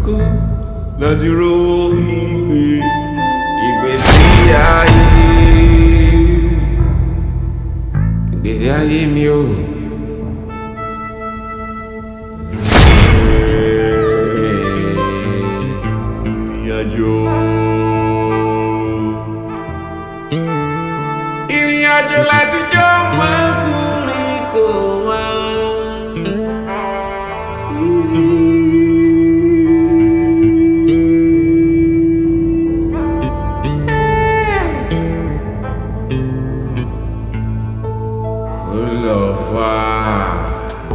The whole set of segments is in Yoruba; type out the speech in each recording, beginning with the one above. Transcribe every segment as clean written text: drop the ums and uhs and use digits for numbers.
kókó láti ròyìn pé ìgbésí ayé mi ò. Ìrìn àjò láti jọ ọmọkùnrin kò wá. Ó lọ fà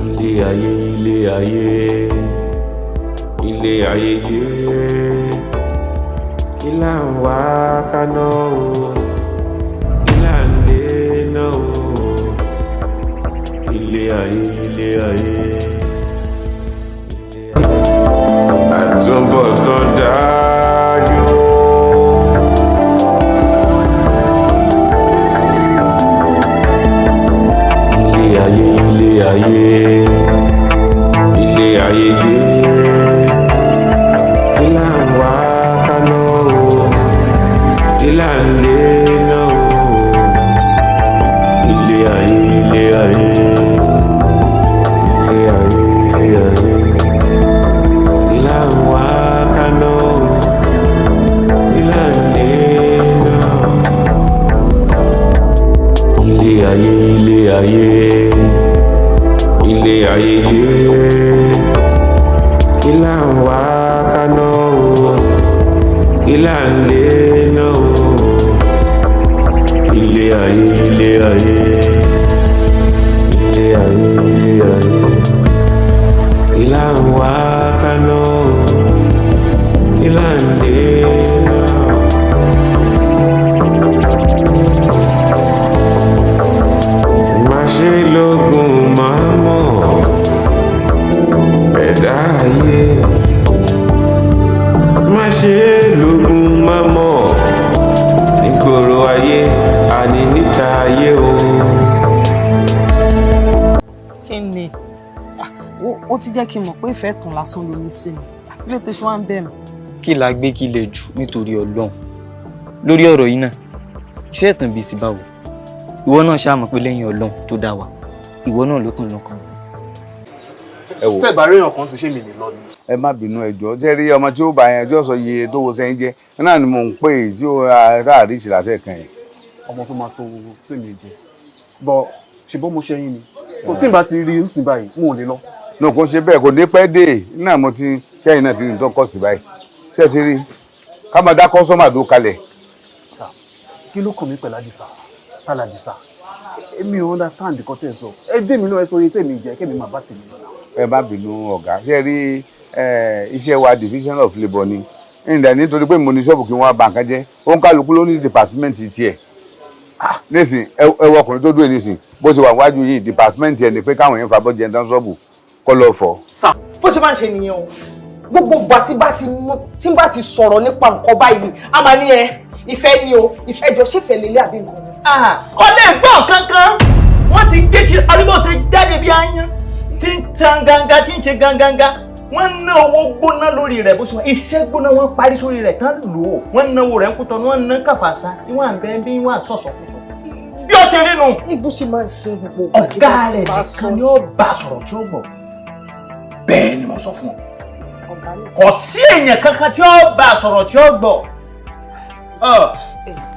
ilé ayé yé. Kí là ń wá kaná o, kí là ń lé náà o. Ilé ayé. Àtúbọ̀tán dájú. Ilé ayé yé. Kí là ń wá kaná o, kí là ń lé náà o. Ilé ayé. Kí là ń wá kaná o, kí là ń lé náà. Ilé ayé yé. Kí là ń wá kaná o, kí là ń lé náà o. Ilé ayé. Kí là ń wá kaná o, kí là ń lé náà. Má ṣe lógun máa mọ̀ ẹ̀dá ayé. Má ṣe lógun máa mọ̀ nígboro ayé, àní níta ayé o. Kí ni? Ó ti jẹ́ kí n mọ̀ pé ìfẹ́ tán lásán ló ní sí mi. Ilé tó ṣe wá ń bẹ̀ mí. Kí la gbé kí lè jù nítorí Ọlọ́run lórí ọ̀rọ̀ yìí náà? Ìfẹ́ ẹ̀tàn bíi ti báwo? Ìwọ náà ṣáà mọ̀ pé lẹ́yìn Ọlọ́run tó dá wa, ìwọ náà ló kàn lọ́kàn. Ẹ wò. Tẹ́ bá rí ọkàn tó ṣe mí ní lọ ni. Ẹ má bínú ẹjọ́ jẹ́ rí ọmọ tí ó bá yẹn tí ó sọ iye tó wo sẹ́yìn jẹ́ náà ni mò ń pè é tí ó ráàrí ìṣìlàfẹ́ kan yẹn. Ọmọ tó máa tó tèmi jẹ bọ ṣe bọ́ mo ṣe yín ni tó tí n bá ti rí ń sìn báyìí mo ò lè lọ. náà kò ṣe bẹ́ẹ̀ kò ní pẹ́ dé náà mo ti ṣẹ́yìn náà ti ní tó kọ̀ sí báyìí ṣé ti rí ká máa dá kọ́sọ́mà tó kalẹ̀. Sà kí ló kàn mí pẹ̀lú àdìsá tálà àdìsá èmi ò understand nǹkan tẹ̀ ń sọ ẹ dé mi náà ẹ sọ iye tèmi jẹ kí mi máa bá tèmi lọ. Ẹ má bínú ọ̀gá ṣe rí iṣẹ́ wa division of labour ni ǹdẹ̀ nítorí pé mo ní ṣọ́ọ̀bù kí wọ́n bá nǹkan jẹ́ ó ń kálukú ló ní department tiẹ̀ nísìn ẹ wọ ọkùnrin tó dúró nísìn bó ṣe wà wájú yìí department ẹ̀ ni pé káwọn èèyàn fàbọ̀ jẹ́ tán ṣọ́ọ̀bù kọ́ lọ fọ́. Sà bó ṣe máa ń ṣe nìyẹn o gbogbo ìgbà tí bá ti sọ̀rọ̀ nípa nǹkan báyìí a máa ní ìfẹ́ ni o ìfẹ́ jọ ṣèfẹ́ lélẹ̀ àbí nǹkan ni. Kọ́ lè gbọ́ kankan wọ́n ti gé tí arúgbó ṣe jáde bí aáyán tí ń tan ganga tí ń ṣe ganganga wọ́n ná owó gbóná lórí rẹ̀ bó ṣe wọ́n iṣẹ́ gbóná wọ́n parí sórí rẹ̀ tán lò ó wọ́n náwó rẹ̀ ń kú tọ́nu wọ́n ná kàfàṣà ìwọ̀n àbẹ́ bí wọ́n àṣọ̀ṣọ̀kúṣọ̀ bí ó ṣe rí nu. Ibo ṣe máa ń ṣe gbogbo ọ̀gá rẹ̀ nìkan ni ó bá sọ̀rọ̀ tí ó gbọ́ bẹ́ẹ̀ ni mo sọ fún ọ kò sí èèyàn kankan tí ó bá sọ̀rọ̀ tí ó gbọ́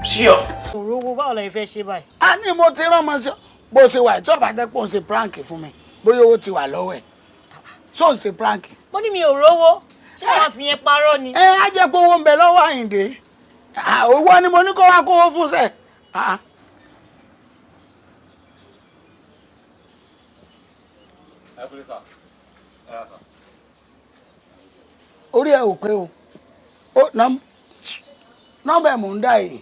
ṣí ọ. òróró báwo la fẹ́ ṣe báyìí. a ní mo ti rán ọmọ sí bó ṣe wà tí ọba jẹ́ pé òun ṣe prank fún mi bóyá owó ti wà lọ́wọ́ ẹ̀ ṣó ń ṣe prank. mo ní mi ò rówó ṣé wàá fi yẹn parọ́ ni. á jẹ́ pé owó ń bẹ lọ́wọ́ Àyìndé owó ni mo ní kó wá kówó fún sẹ́. orí ẹ ò pé o nọ́mbà ẹ̀ mò ń dá yìí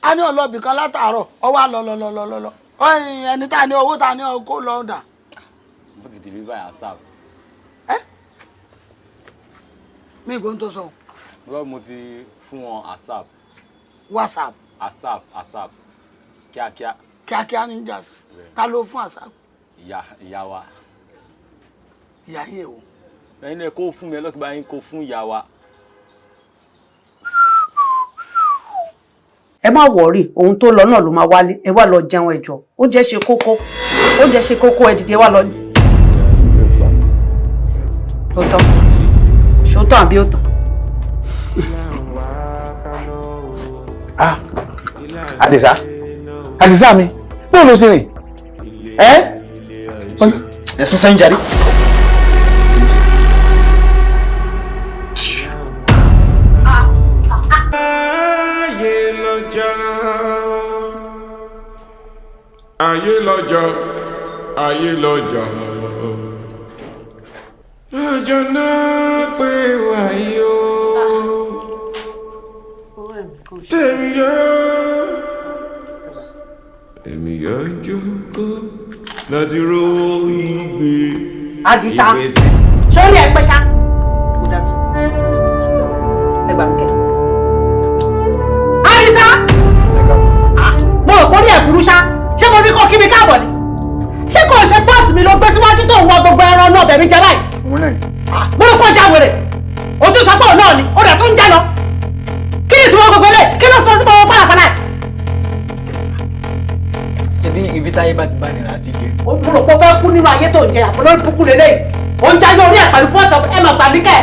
a ní ọlọ́bì kan látàárọ̀ ọwọ́ àlọ́lọ́lọ́lọ́lọ́ ẹni tá a ní owó tá a ní kó lọ dà. mo ti dìbí báyà sáà. mi kò ń tó sọ. lọ́wọ́ mo ti fún wọn asap. WhatsApp. asap kíákíá. kíákíá ní ìjà ta ló fún asap. ìyá wa. ìyá yẹn o ẹ̀yin náà kó fún mi lọ́kì bá yín kó fún ìyá wa. ẹ má wọrí ohun tó lọ náà ló máa wálé ẹ wá lọ jẹun ẹjọ oúnjẹ ṣe kókó ẹ dìde wá lọ. ó tán ṣótán àbí ó tán. Àdìsá mi bóun ló ṣe rìn ẹ̀sùn sẹ́yìn jáde. ayé lọ́jọ́ lọ́jọ́ náà pé wáyé o èmi yóò jókòó láti ro ìgbé. Àdìsá sórí ẹ pẹ́ ṣá kò dá mi ẹ gbà mí kẹ́. Àdìsá mo rò pé orí ẹ̀ burú ṣá ṣé mo ní kó kí mi káàbọ̀ ni ṣé kò ṣe pọ́ọ̀tì mi ló gbé síwájú tó ń wọ gbogbo ẹran náà bẹ̀mí jẹ báyìí. mo rò pé ó já wèrè o tún sọ pé òun náà ni ó dẹ̀ tún ń jẹ́ lọ kí ni ìtumọ̀ gbogbo ilé kí ló sọ sí gbogbo pàlàpàlà. ṣebí ibi táyé bá ti bá ní láti jẹ. mo rò pé ó fẹ́ kú nínú ayé tó ń jẹ àpòlórí kúkú lélẹ́yìí ó ń jáde orí ẹ̀ pẹ̀lú pọ́ọ̀tì ẹ mà gbà mí kẹ́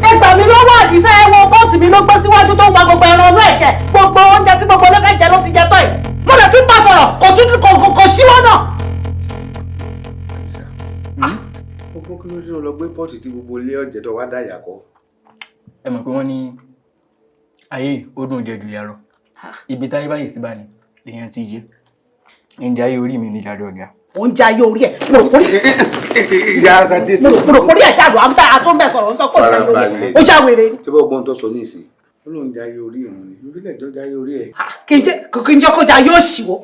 ẹ gbà mí lọ́wọ́ Àdìsá ẹ wo pọ́ọ̀tì mi ló gbé síwájú tó ń wa gbogbo ẹran ọdún ẹ̀kẹ́ gbogbo oúnjẹ tí gbogbo olófẹ́ jẹ ló ti jẹ tọ́ yìí mo lè tún bá sọ̀rọ̀ kò síwọ́ náà. Gbogbo kí ló dé lọ gbé pọ́ọ̀tì tí gbogbo ilé ọ̀jẹ̀ tó wá dá ìyàkọ́. ẹ mọ̀ pé wọ́n ní ayé ó dùn jẹ jù yàrá ibi táyé báyìí sí bá ní lèèyàn ti jẹ ǹjẹ́ ayé orí mi ní ìjàdọ̀ ọ̀gá. oúnjẹ ayé orí ẹ̀ mo rò pórí ẹ̀ jáde àbúrò àtúnbẹ̀ sọ̀rọ̀ sọ pé oúnjẹ ayé orí ẹ̀ ó já wèrè. ṣé bọ́ gbọ́n tó sọ ní ìsìn olóúnjẹ ayé orí ìrùn ni orílẹ̀ èdè ọjà ayé orí ẹ̀. kí n jẹ́ kọjá yóò ṣìwọ́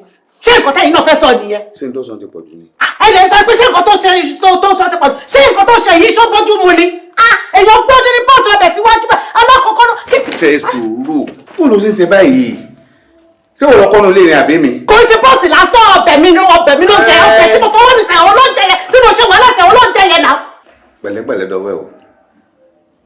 ṣé nǹkan tẹ́yìn náà fẹ́ sọ nìyẹn. ṣé n tó sọ ti pọ̀ jù ni. ẹ lè sọ pé ṣé nǹkan tó sọ ti pọ̀ jù ṣé nǹkan tó ṣe yìí ṣó bójú mu ni. èèyàn gbọ́dọ̀ ní pọ́ọ̀tù ọbẹ̀ síwájú bá alákọ̀ọ́kọ́ náà. ṣe sùúrù kó ló ṣe ń ṣe báyìí ṣé wọ́n lọ kọ́nu lé ní àbí mi. kò ṣe pọ́ọ̀tì lásán ọbẹ̀ mi ló jẹ ọbẹ̀ tí mo fọwọ́ nìkan àwọn olóúnjẹ yẹn tí mo ṣe wà láti àwọn olóúnjẹ yẹn náà. pẹ̀lẹ́pẹ̀lẹ́ dọwọ́ ẹ o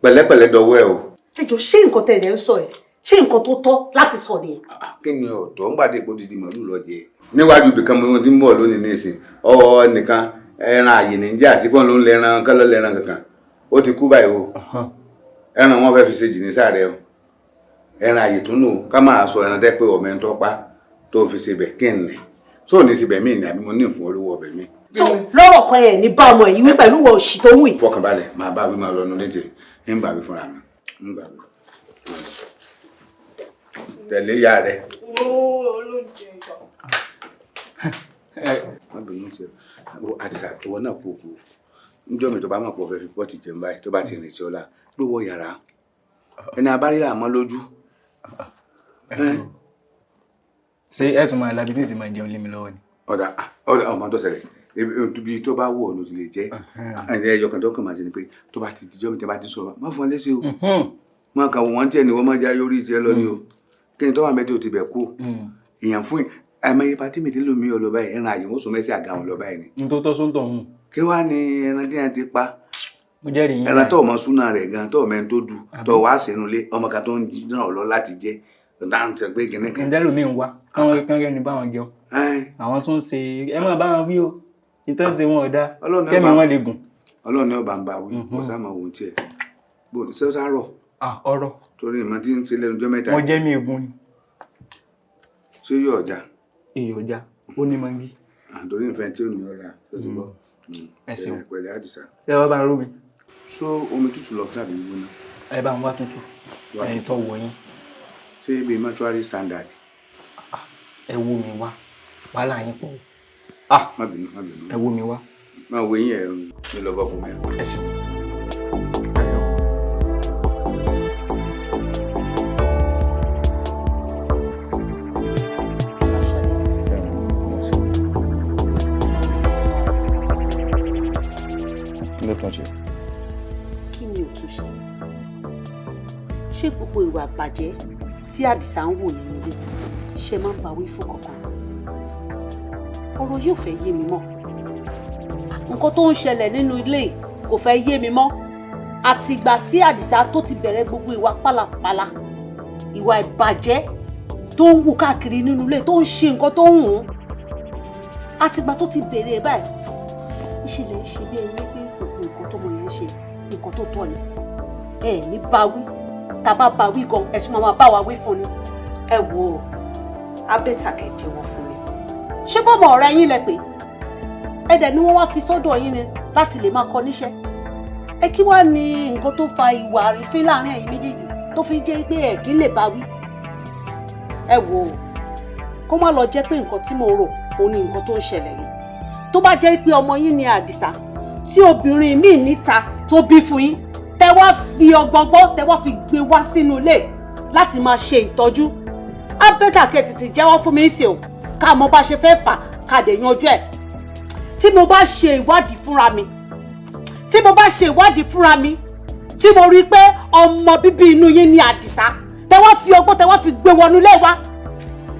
pẹ̀lẹ́pẹ̀lẹ́ dọwọ́ ẹ o. ẹ jọ ṣé nǹkan tẹ̀lé ń sọ ẹ̀ ṣé nǹkan tó tọ́ láti sọ nìyẹn. kí ni ọ̀dọ́ ń gbàdé ipò dídì màálù lọ jẹ níwájú ibìkan mo ti ń bọ̀ lónìí ní ìsìn ọwọ́ nìkan ẹran àyè nìjà àti pọ́n ló ń lẹ́ran kálọ́ lẹ́ran kankan ó ti kú báyìí o ẹran wọn fẹ́ fi ṣe jìnnì sáré o ẹran àyè tún nù ká máa sọ ẹran tẹ́ pé ọ̀mẹ́ ń tọ́pá tó fi ṣe bẹ̀ kí n lẹ̀ tó ní síbẹ̀ mí ni àbí mo ní ìfún olówó ọbẹ̀ mi. so lọ́rọ̀ kan ẹ̀ ní bá ọmọ yìí wí pẹ̀lú wọ òṣì tó wù yìí. fọkànbalẹ̀ máa bá wí máa lọ nu létí ń bà wí fúnra mi ń bà wí. tẹ̀lé ìyá rẹ̀. má bínú tí Àdìsá ìwọ náà kú òkú níjọ́ mi tó bá mọ̀ pọ̀ fẹ́ fi pọ́ọ̀tì jẹun báyìí tó bá ti rìn sí ọlá gbé wọ yàrá ẹni abáríra àmọ́ lójú. ṣé ẹ tún máa labi tí ìsìn máa jẹun lé mi lọ́wọ́ ni. ọ̀dà ọmọ tó ṣẹlẹ̀ ibi tó bá wù ọ́ ló ti lè jẹ́ ẹyọ kan tó kàn máa ṣe ni pé tó bá ti dijọ́ mi tẹ́ bá ti sọ̀rọ̀ má fún ọ léṣe o má kàn wọ́n tiẹ̀ ni wọ́n má já yọrí tiẹ̀ lọ ni o kí ni tó wà mẹ́tẹ́ ò ti bẹ̀ kú èèyàn fún àìmọye pátí mi tí lómi ọlọ báyìí ẹran àyè wọn sọ mẹsì àga wọn lọ báyìí ni. n tó tọ́ sóńtọ̀ hùn. kí wàá ní ẹran tí wọn ti pa. mo jẹ́rìí yín. ẹran tó ọmọ súnà rẹ̀ gan tó ọmọ ẹni tó du tó wàá sínú ilé ọmọ kan tó ń ràn ọ lọ láti jẹ dáhùn tẹ pé kìnìún kan. ǹjẹ́ lómi ń wá kán rẹ́ni bá wọn jẹun. àwọn tún ṣe ẹ máa bá wọn wí o ìtọ́ ti wọn ọ̀dà kẹ́mi wọn lè gùn. ọlọ́run ní ọba ń bá wí kó sáà máa wò ó tiẹ̀ bó ṣé ó sá rọ̀. ọ̀rọ̀. torí ìmọ̀ tí ń ṣe lẹ́nu ọjọ́ mẹ́ta. wọ́n jẹ́ mi ègún ni. ṣé yóò ọjà. ìyọ̀já ó ní mangi. àtòrí ìfẹ́ tí ò ní ọ̀la tó ti bọ̀. ẹ ṣeun pẹ̀lẹ́ Àdìsá. ẹ wá bá ń rú mi. so omi tútù lọ fún àbí gbóná. ẹ bá ń wá tútù ẹ̀yin tó wọ yín. ṣé ibi mortuary standard. ẹ wo mi wá wàhálà yín pọ̀. má bínú má bínú. ẹ wo mi wá. máa wo yín ẹ̀ ń lọ bọ́ fún mi. ẹ ṣeun. kí ni òtúnṣe ṣé gbogbo ìwà àbàjẹ́ tí Àdìsá ń wò nínú ilé ṣe máa ń bá wí fún kankan ọ̀rọ̀ yóò fẹ́ yé mi mọ́ nǹkan tó ń ṣẹlẹ̀ nínú ilé kò fẹ́ yé mi mọ́ àtìgbà tí Àdìsá tó ti bẹ̀rẹ̀ gbogbo ìwà pálapàla ìwà ìbàjẹ́ tó ń wù káàkiri nínú ilé tó ń ṣe nǹkan tó ń wù ú àtìgbà tó ti bẹ̀rẹ̀ báyìí ìṣẹ̀lẹ̀ ń ṣe bí ẹni pé gbogbo nǹkan tó mọ yẹn ń ṣe nǹkan tó tọ́ ni ẹ ní báwí tàbá báwí gan ẹ̀sùn máa bá wa wí fún ni ẹ wò ó abẹ́tàkẹ́ jẹ́wọ́ fún mi ṣé bọ́mọ ọ̀rẹ́ yín lẹ pé ẹ dẹ̀ ni wọ́n wá fi sọ́dọ̀ yín ni láti lè máa kọ́ níṣẹ́ ẹ kí wá ní nǹkan tó fa ìwà àrífín láàrin ẹ̀yin méjèèjì tó fi jẹ́ pé ẹ̀ kí lè báwí ẹ wò ó kó má lọ jẹ́ pé nǹkan tí mo rò òun ni nǹkan tó ń ṣẹlẹ̀ yìí tó bá jẹ́ pé ọmọ yín ni Àdìsá tí obìnrin míì níta tó bí fún yín tẹ wá fi ọgbọgbọ́ tẹ wá fi gbé wá sínú ilé láti máa ṣe ìtọ́jú abẹ́tàkẹ́ tètè jẹ́wọ́ fún mi sí o ká mọ bá ṣe fẹ́ fà ká dẹ̀ yanjú ẹ̀ tí mo bá ṣe ìwádìí fúnra mi tí mo rí i pé ọmọ bíbí inú yín ni Àdìsá tẹ wá fi ọgbọ́n tẹ wá fi gbé wọnú ilé wa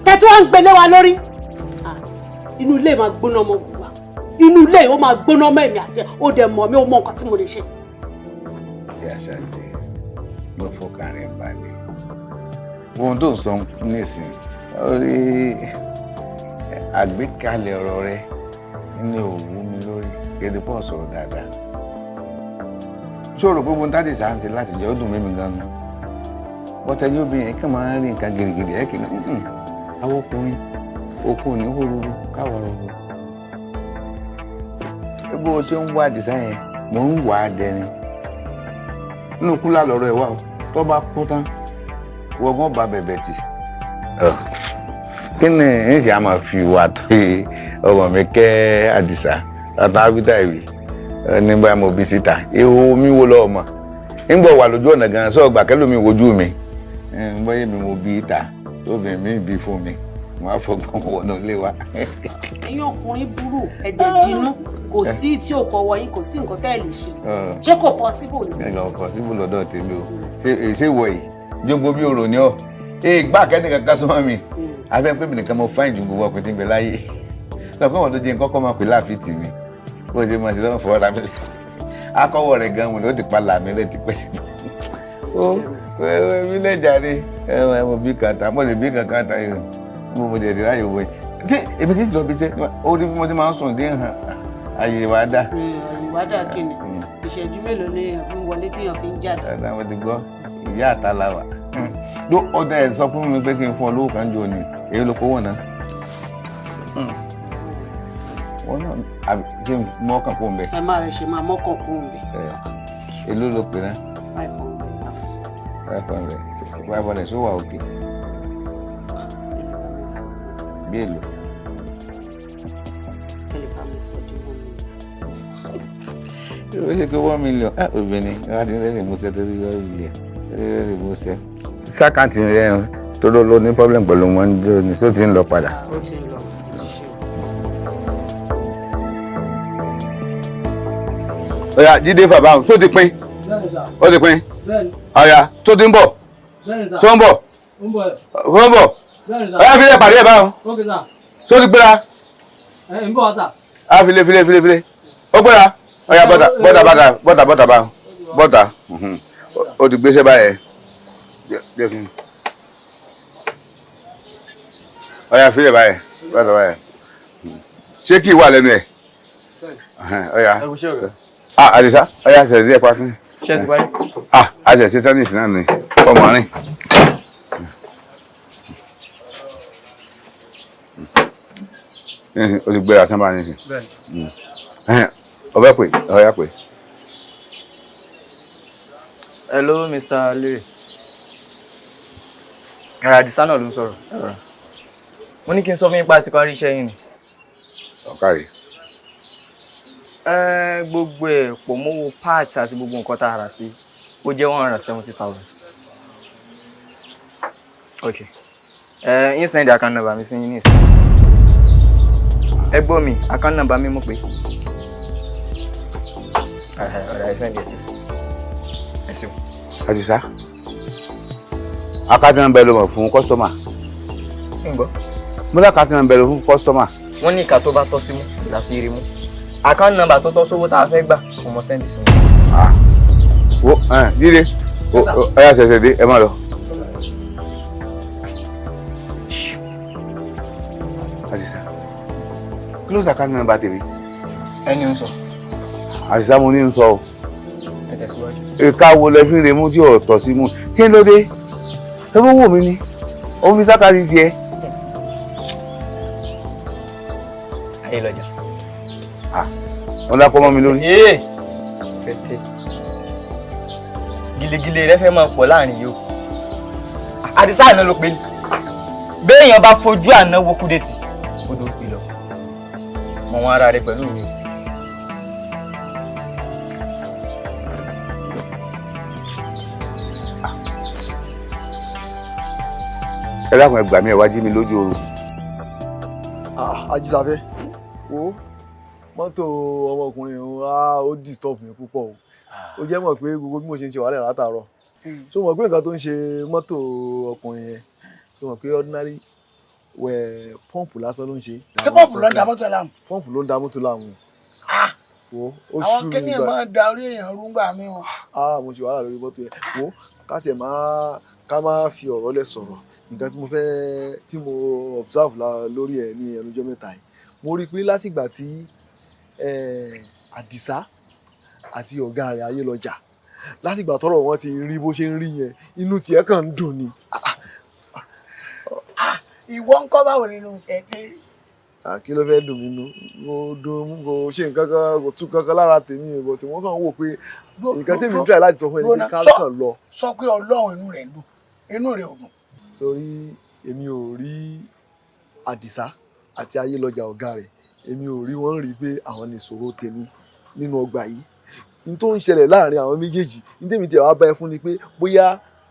tẹ tí wọ́n ń gbélé wa lórí inú ilé máa gbóná ọmọ gbogbo wa inú ilé ó máa gbóná ọmọ èmi àti ẹ ó dẹ̀ mọ̀ mí ó mọ nǹkan tí mo lè ṣe. ìyá Ṣadé ló fọkàn rẹ̀ balẹ̀ ohun tó ń sọ nísìn orí àgbékalẹ̀ ọ̀rọ̀ rẹ̀ ní òwú mi lórí gẹ́gẹ́ pọ̀ sọ̀rọ̀ dáadáa ṣòro pé wọn tádì sáà ń ṣe láti jẹ́ ó dùn mímí gan-an bọ́tẹ́jú obìnrin kan máa ń rí nǹkan gírígírí ẹ̀ kìíní àwọn ọkùnrin okun ní hóróró káwọn ọ̀rọ̀ bó o ṣe ń wá Àdìsá yẹn mò ń wà á dẹni nínú kúlà lọ́rọ̀ ẹ̀ wá o tó bá kú tán wọ́gán bá bẹ̀bẹ̀ tì kí ni ń ṣe àmọ́ fi wà tó ọmọ mi kẹ́ Àdìsá látà ábítà ìwé nígbà mo bí síta ihò mi wo lọ́ọ́ mọ̀ nígbà wà lójú ọ̀nà gan-an sọ gbà kẹ́lómi wojú mi bóyá mi mo bí ìta tóbi mi bí fún mi wọ́n á fọgbọ́n wọnú ilé wa. ẹ̀yin ọkùnrin burú ẹ̀dẹ̀ jinú kò sí tí ò kọ wọ̀nyí kò sí nǹkan tẹ́ ẹ lè ṣe ṣé kò possible ni. ẹ lọ possible lọ́dọ̀ tèmi o ṣé ìwọ yìí jókòó bí òrò ni ọ gbà kẹ́ni kankan sọ́mọ́ mi afẹ́ pé mi nìkan mo fáìn ju gbogbo ọkùnrin tí ń bẹ láyé lọ́pọ̀ wọn tó jẹ́ nǹkan kọ́ máa pè láàfin tì mí bó ṣe máa ṣe lọ́wọ́ fọwọ́ ra mi akọ́wọ́ rẹ̀ gan-an mo ló ti pa làmì rẹ̀ ti pẹ́ sí mi. ó mi lẹ́jàre mo bí kàtà mo lè bí kankan ta yìí mo jẹ̀ dé ráyè wọ̀ yìí èmi ti lọ bí iṣẹ́ ó rí bí mo ti máa ń sùn dé hàn àyè wá dà. àyè wá dà kí ni ìṣẹ́jú mélòó ni èèyàn fi ń wọlé téèyàn fi ń jáde. dáadáa mo ti gbọ́ ìyá àtàlà wà ló ọdẹ ẹ̀ sọ fún mi pé kí n fún ọ lówó kan jọ ni èyí ló kówó náà wọ́n náà ṣe mọ́kàn kó ń bẹ. ẹ máa rẹ̀ ṣe máa mọ́kàn kó ń bẹ. èló ló pè náà. 500. 500 ṣó wà òkè. bí èlò. ó ṣe pé 1 million obìnrin láti rẹ́rìn músẹ́ torí 1 million rẹ́rìn músẹ́. sákàǹtì rẹ̀ tó ló ní problem pẹ̀lú wọn ní tó ti ń lọ padà. ó ti ń lọ ti ṣe. Ọ̀yá Jídé fàbáhùn só ti pín ó ti pín ọ̀yá tó ti ń bọ̀ tó ń bọ̀ ọ̀yá fílẹ̀ pàdé ẹ̀ báhùn só ti gbéra á file ó gbéra ọ̀yá bọ́tà báhùn bọ́tà ó ti gbéṣẹ́ báyẹn ọ̀yá fílẹ̀ báyẹn bọ́tà báyẹn ṣé kí wà lẹ́nu ẹ̀ ọ̀yá. Àdìsá ọyá àṣẹ ìdí ẹ̀pá fún mi. ṣe ti parí. àṣẹ ṣe tẹ́nísì náà ni ọmọ rìn. o ti gbéra tán bá ní sí. ọbẹ̀ pè ọyá pè. Hello Mr. Lere. Àdìsá náà ló ń sọ̀rọ̀. mo ní kí n sọ fún yín pa ti parí iṣẹ́ yín ni. ọ̀kàrí. Gbogbo ẹ̀ pọ̀ mọ́wọ́ parts àti gbogbo nǹkan tá a rà sí ó jẹ́ 170,000. Okay. Yín send account number mi sí yín nísìn. Ẹ gbọ́ mi, account number mi mọ̀ pé. Ọ̀rẹ́ send ẹ̀ sí. Ẹ ṣeun. Àdìsá àkáǹtì náà bẹ̀rẹ̀ lọ́mọ fún kọ́sítọ́mà. Ń gbọ́. mo ní àkáǹtì náà bẹ̀rẹ̀ fún kọ́sítọ́mà. Wọ́n ní ìka tó bá tọ́ sí mú la fi rí mú. account number tó tọ́ sówó tá a fẹ́ gbà kò mọ sẹ́ndì sí wo Jídé ẹ yà ṣẹ̀ṣẹ̀ dé ẹ má lọ. Àdìsá close account number tèmi. ẹni ń sọ. Àdìsá mo ní ń sọ o. ẹ tẹ̀síwájú. Ìka wo lẹ fi ń remú tí ò tọ́ sí mú kí ló dé ẹ bó wò mí ni ó fi sákàtì tiẹ̀. Ayélọ́jà. Wọ́n dákọ́ mọ́ mi lórí. Fẹ́tẹ́. Gìlìgìlì rẹ fẹ́ máa pọ̀ láàrin yìí o. Àdìsá àná ló pé ní. Béèyàn bá fojú àná wo kúdẹ̀tì, ó ló pè lọ. Mọ wọn ara rẹ pẹ̀lú mi. Ẹ dákun ẹ gbà mí ẹ wá jí mi lójú oorun. Ajísáfẹ́ wo mọ́tò ọmọkùnrin ó disturb mi púpọ̀ o. Ó jẹ́ mọ̀ pé gbogbo bí mo ṣe ń ṣe wàhálà látàárọ̀. So mọ̀ pé nǹkan tó ń ṣe mọ́tò ọkùnrin yẹn so mọ̀ pé ordinary pọ́ǹpù lásán ló ń ṣe. Ṣé pọ́ǹpù ló ń da mọ́tò láàmú? Pọ́ǹpù ló ń da mọ́tò láàmú. Wo ó àwọn sú mi kéèyàn máa da orí èèyàn rúngbà mi o. Mo ṣe wàhálà lórí mọ́tò yẹn. Wo ká má fi ọ̀rọ̀ lẹ̀ sọ̀rọ̀. Nǹkan tí mo observe lórí ẹ̀ ní ẹnujọ́ mẹ́ta yìí mo rí i pé látìgbà tí Àdìsá àti ọ̀gá rẹ̀ Ayélọ́jà látìgbà tọ́rọ̀ wọn ti rí bó ṣe ń rí yẹn inú tiẹ̀ kàn ń dùn ni. Ìwọ ń kọ́ báwo nínú ẹ̀ tí. Kí ló fẹ́ dùn mí nú mo dùn kò ṣe nǹkan kan kò tún kankan lára tèmi ìbọn tí wọ́n kàn wò pé nǹkan tèmi ń try láti sọ fún ẹni pé ká kàn lọ. Sọ pé Ọlọ́run inú rẹ̀ dùn inú rẹ̀ ò dùn. Sórí èmi ò rí Àdìsá àti Ayélọ́jà ọ̀gá rẹ̀ èmi ò rí wọ́n rí pé àwọn ní ìṣòro tèmi nínú ọgbà yìí n tó ń ṣẹlẹ̀ láàrin àwọn méjèèjì ní tèmi tí àwa bá ẹ fún ni pé bóyá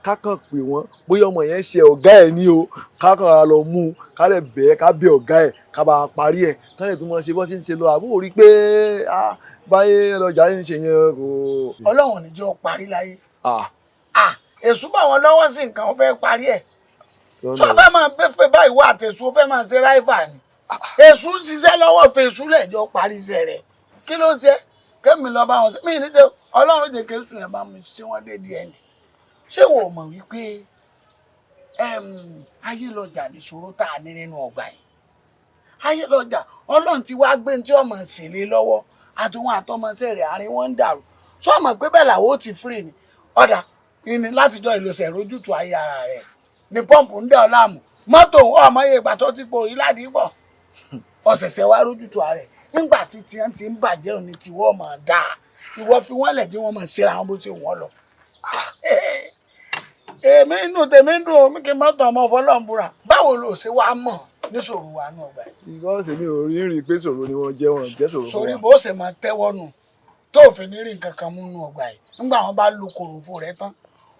kákan pè wọ́n bóyá ọmọ yẹn ṣe ọ̀gá ẹ̀ ní o kákan ara lọ mú un ká lè bẹ́ẹ̀ ká bẹ ọ̀gá ẹ̀ ká bá a parí ẹ̀ ká lè tún mọ ṣe bọ́ sí ń ṣe lọ àbúrò rí pé báyé lọ́jà ń ṣe yẹn kò. Ọlọ́run ní jẹ́ ó parí láyé. Èṣù bá wọn lọ́wọ́ sí nǹkan ó fẹ́ parí ẹ̀. Tó fẹ́ máa bẹ́fẹ̀ báyìí wá àtẹ̀sù ó fẹ́ máa ṣe ráìfà ni. Èṣù ń ṣiṣẹ́ lọ́wọ́ fèṣù lẹ́jọ́ parí iṣẹ́ rẹ̀. Kí ló ṣe? Kémi lọ bá wọn ṣe. Mí ní tẹ Ọlọ́run jẹ́ kéṣù yẹn bá mi ṣé wọ́n dé di ẹni. Ṣé wò ó mọ̀ wípé Ayélọ́jà ní ìṣòro tá a ní nínú ọgbà yìí? Ayélọ́jà Ọlọ́run ti wá gbé tí ọmọ ṣèlè lọ́wọ́ àtúnwọ̀n àtọmọṣẹ́ rẹ̀ àárín wọn ń dàrú. Ṣé ọmọ pé bẹ́ẹ̀ làwọn ó ti fírì ni? Ọ̀dà ìní látijọ́ ìlòsẹ̀ rójútu ayé ara rẹ̀ ní pọ́ǹpù ń dẹ̀ ọ́ láàmú mọ́tò ọmọ yẹ ìgbà tó ti pò rí ládìípọ̀ ọ̀sẹ̀sẹ̀ wá rójútu ara rẹ̀ nígbà tí tiẹ̀ ti ń bàjẹ́ òní tí wọ́n máa dà ìwọ fi wọ́n lẹ̀ tí wọ́n máa ṣera wọn bó ṣe wọ́n lọ. Èmi inú tèmi ń dùn omi kí mọ́tò ọmọ fọlọ́ǹbùrà báwo ló ṣe wá mọ̀ níṣòro wa náà gbà yìí. Ìgbọ́nsẹ̀ mi ò rí pé ṣòro ni wọ́n jẹ́ wọn jẹ́ ṣòro fún wa. Sórí bó ṣe máa tẹ́wọ́ nù tó fi ní rí nǹkan kan mú nù ọgbà yìí nígbà wọn bá lu kòròfo rẹ̀ tán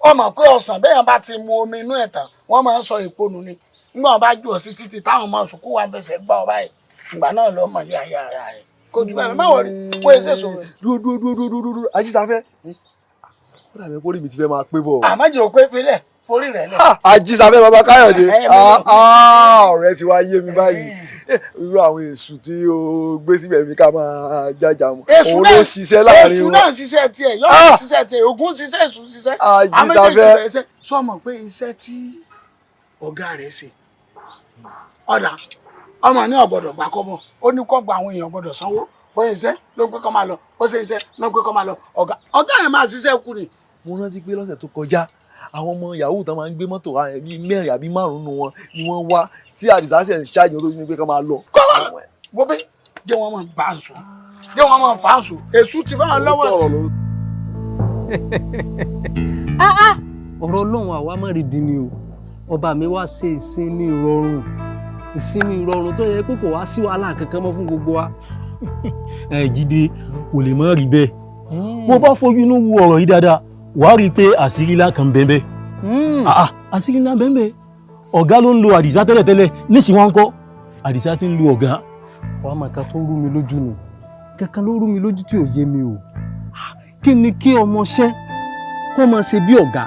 ọmọ pé ọsàn bẹ́ẹ̀ bá ti mu omi inú ẹ̀ tán wọ́n máa ń sọ ìponu ni nígbà wọn bá jù ọ sí títì táwọn ọmọ sùkúù wa ń fẹsẹ̀ gbá ọ báyìí ìgbà náà lọ mọ̀ ní ayé ara rẹ̀ kò jù bẹ́ẹ̀ máa wọlé wọ́n èsè sọ̀rọ̀. Dúró Ajísáfẹ́ ó dàbí pé orí mi ti fẹ́ máa pé bọ̀. àmọ́jì ò pé filẹ̀ forí rẹ̀ lẹ̀. Ajísáfẹ́ bàbá Káyọ̀dé ọ̀rẹ́ ti wá yé mi báyìí irú àwọn èṣù tí o gbé síbẹ̀ mi ká máa jájà mu òun ló ṣiṣẹ́ láàrin wọn. èṣù náà ṣiṣẹ́ tiẹ̀ yọ̀ọ́ ṣiṣẹ́ tiẹ̀ Ògún ṣiṣẹ́ èṣù ṣiṣẹ́ Ajísáfẹ́ sọ mọ̀ pé iṣẹ́ tí ọ̀gá rẹ̀ ṣe ọ̀dà ọmọ ní ọ̀gbọ́dọ̀ gbà kọ́bọ̀ ó ní kọ́ gba àwọn èèyàn gbọ́dọ̀ sanwó bó ṣe iṣẹ́ ló ń pẹ́ kọ́ máa lọ bó ṣe iṣẹ́ ló ń pẹ́ kọ́ máa lọ ọ̀gá yẹn máa ṣiṣẹ́ kú ni. mo rántí pé lọ́sẹ̀ tó kọjá àwọn ọmọ yahoo tán máa ń gbé mọ́tò bíi mẹ́rin àbí márùn-ún wọn ni wọ́n wá tí Àdìsá ṣe ń ṣáàjì wọn tó ní pé kọ́ máa lọ. kọ́ máa lọ wo bí jẹ́ wọ́n máa bá a sùn jẹ́ wọ́n máa fà á sùn èṣù ti bá wọn lọ́wọ́ sí. ọ̀rọ̀ Ọlọ́run àwa má rí di ni o ọba mi wá ṣe ìsinmi ìrọ̀rùn tó yẹ pé kò wá sí wàhálà kankan mọ́ fún gbogbo wa. Jídé kò lè má rí bẹ́ẹ̀ bó bá fojú inú wo ọ̀rọ̀ yìí dáadáa wàá rí i pé àṣírí ńlá kan bẹ́ẹ̀ àṣírí ńlá bẹ́ẹ̀ ọ̀gá ló ń lo Àdìsá tẹ́lẹ̀tẹ́lẹ̀ nísìnyí wọn kọ́ Àdìsá ti ń lo ọ̀gá. wàá máa ka tó rú mi lójú ni kankan ló rú mi lójú tí ò yé mi o kí ni kí ọmọọṣẹ́ kó máa ṣe bí ọ̀gá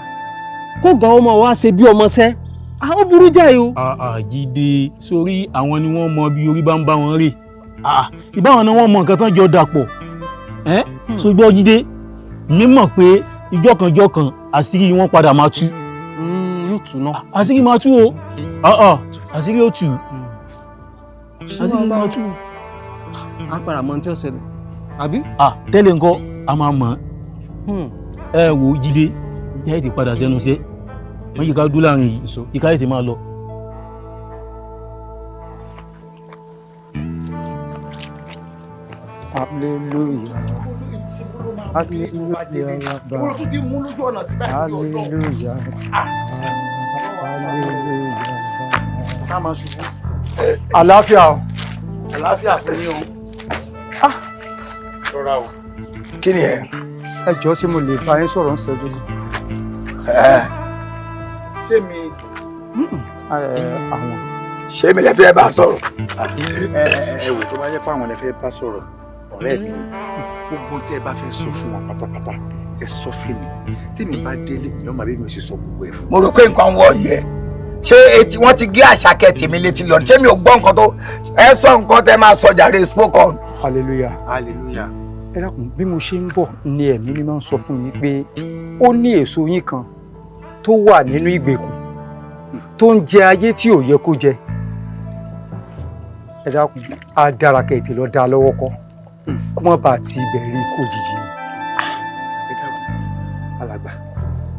kó ga ọmọ wa ṣe bí ọmọọṣẹ́ ó burú jáì o. Jídé sórí àwọn ni wọ́n mọ bí orí bá ń bá wọn rè ìbáwọn ni wọ́n mọ nǹkan tán jọ dàpọ̀ ṣùgbọ́n Jídé mi mọ̀ pé ìjọ́ kan àṣírí wọn padà máa tú. Yóò tú náà. Àṣírí máa tú o àṣírí ó tú àṣírí máa tú. A padà mọ ohun tí ó ṣẹlẹ̀ àbí. Tẹ́lẹ̀ nǹkan a máa mọ̀ ẹ wo Jídé yá ètè padà sẹ́nu iṣẹ́ wọ́n yìí ká dúró láàrin yìí ìka ètè máa lọ. Hallelujah. Hallelujah. Ìwọ́n tó ti mú lójú ọ̀nà sí báyìí ní ọjọ́. Hallelujah. Hallelujah. Ká máa ṣubú. Àlàáfíà o. Àlàáfíà fún yín o. Rọra o. Kí ni ẹ? Ẹ jọ̀ọ́ ṣé mo lè bá yín sọ̀rọ̀ ńṣẹ́jú kan? Ṣé mi? Àwọn. Ṣé mi lẹ fẹ́ bá sọ̀rọ̀? Ẹ wò tó bá yẹ pé àwọn lẹ fẹ́ bá sọ̀rọ̀ ọ̀rẹ́ mi ni gbogbo tẹ́ ẹ bá fẹ́ sọ fún wọn pátápátá ẹ sọ fún mi tèmi bá délé ìyọ́n màbí mi sì sọ gbogbo ẹ fún. Mo rò pé nǹkan wọ́ọ̀rì ẹ ṣé etí wọ́n ti gé Àṣàkẹ́ tèmi létí lọ ṣé mi ò gbọ́ nǹkan tó ẹ sọ nǹkan tẹ́ máa sọ jàre spoke on. Hallelujah. Hallelujah. Ẹ dákun bí mo ṣe ń bọ̀ ni ẹ̀mí mi máa ń sọ fún mi pé ó ní èso yín kan tó wà nínú ìgbèkùn tó ń jẹ ayé tí ò yẹ kó jẹ. Ẹ dákun á dára kẹ́ ètè lọ dá lọ́wọ́ kọ́ kó má bàa ti ibẹ̀ rí ikú òjijì. Ẹ dákun alàgbà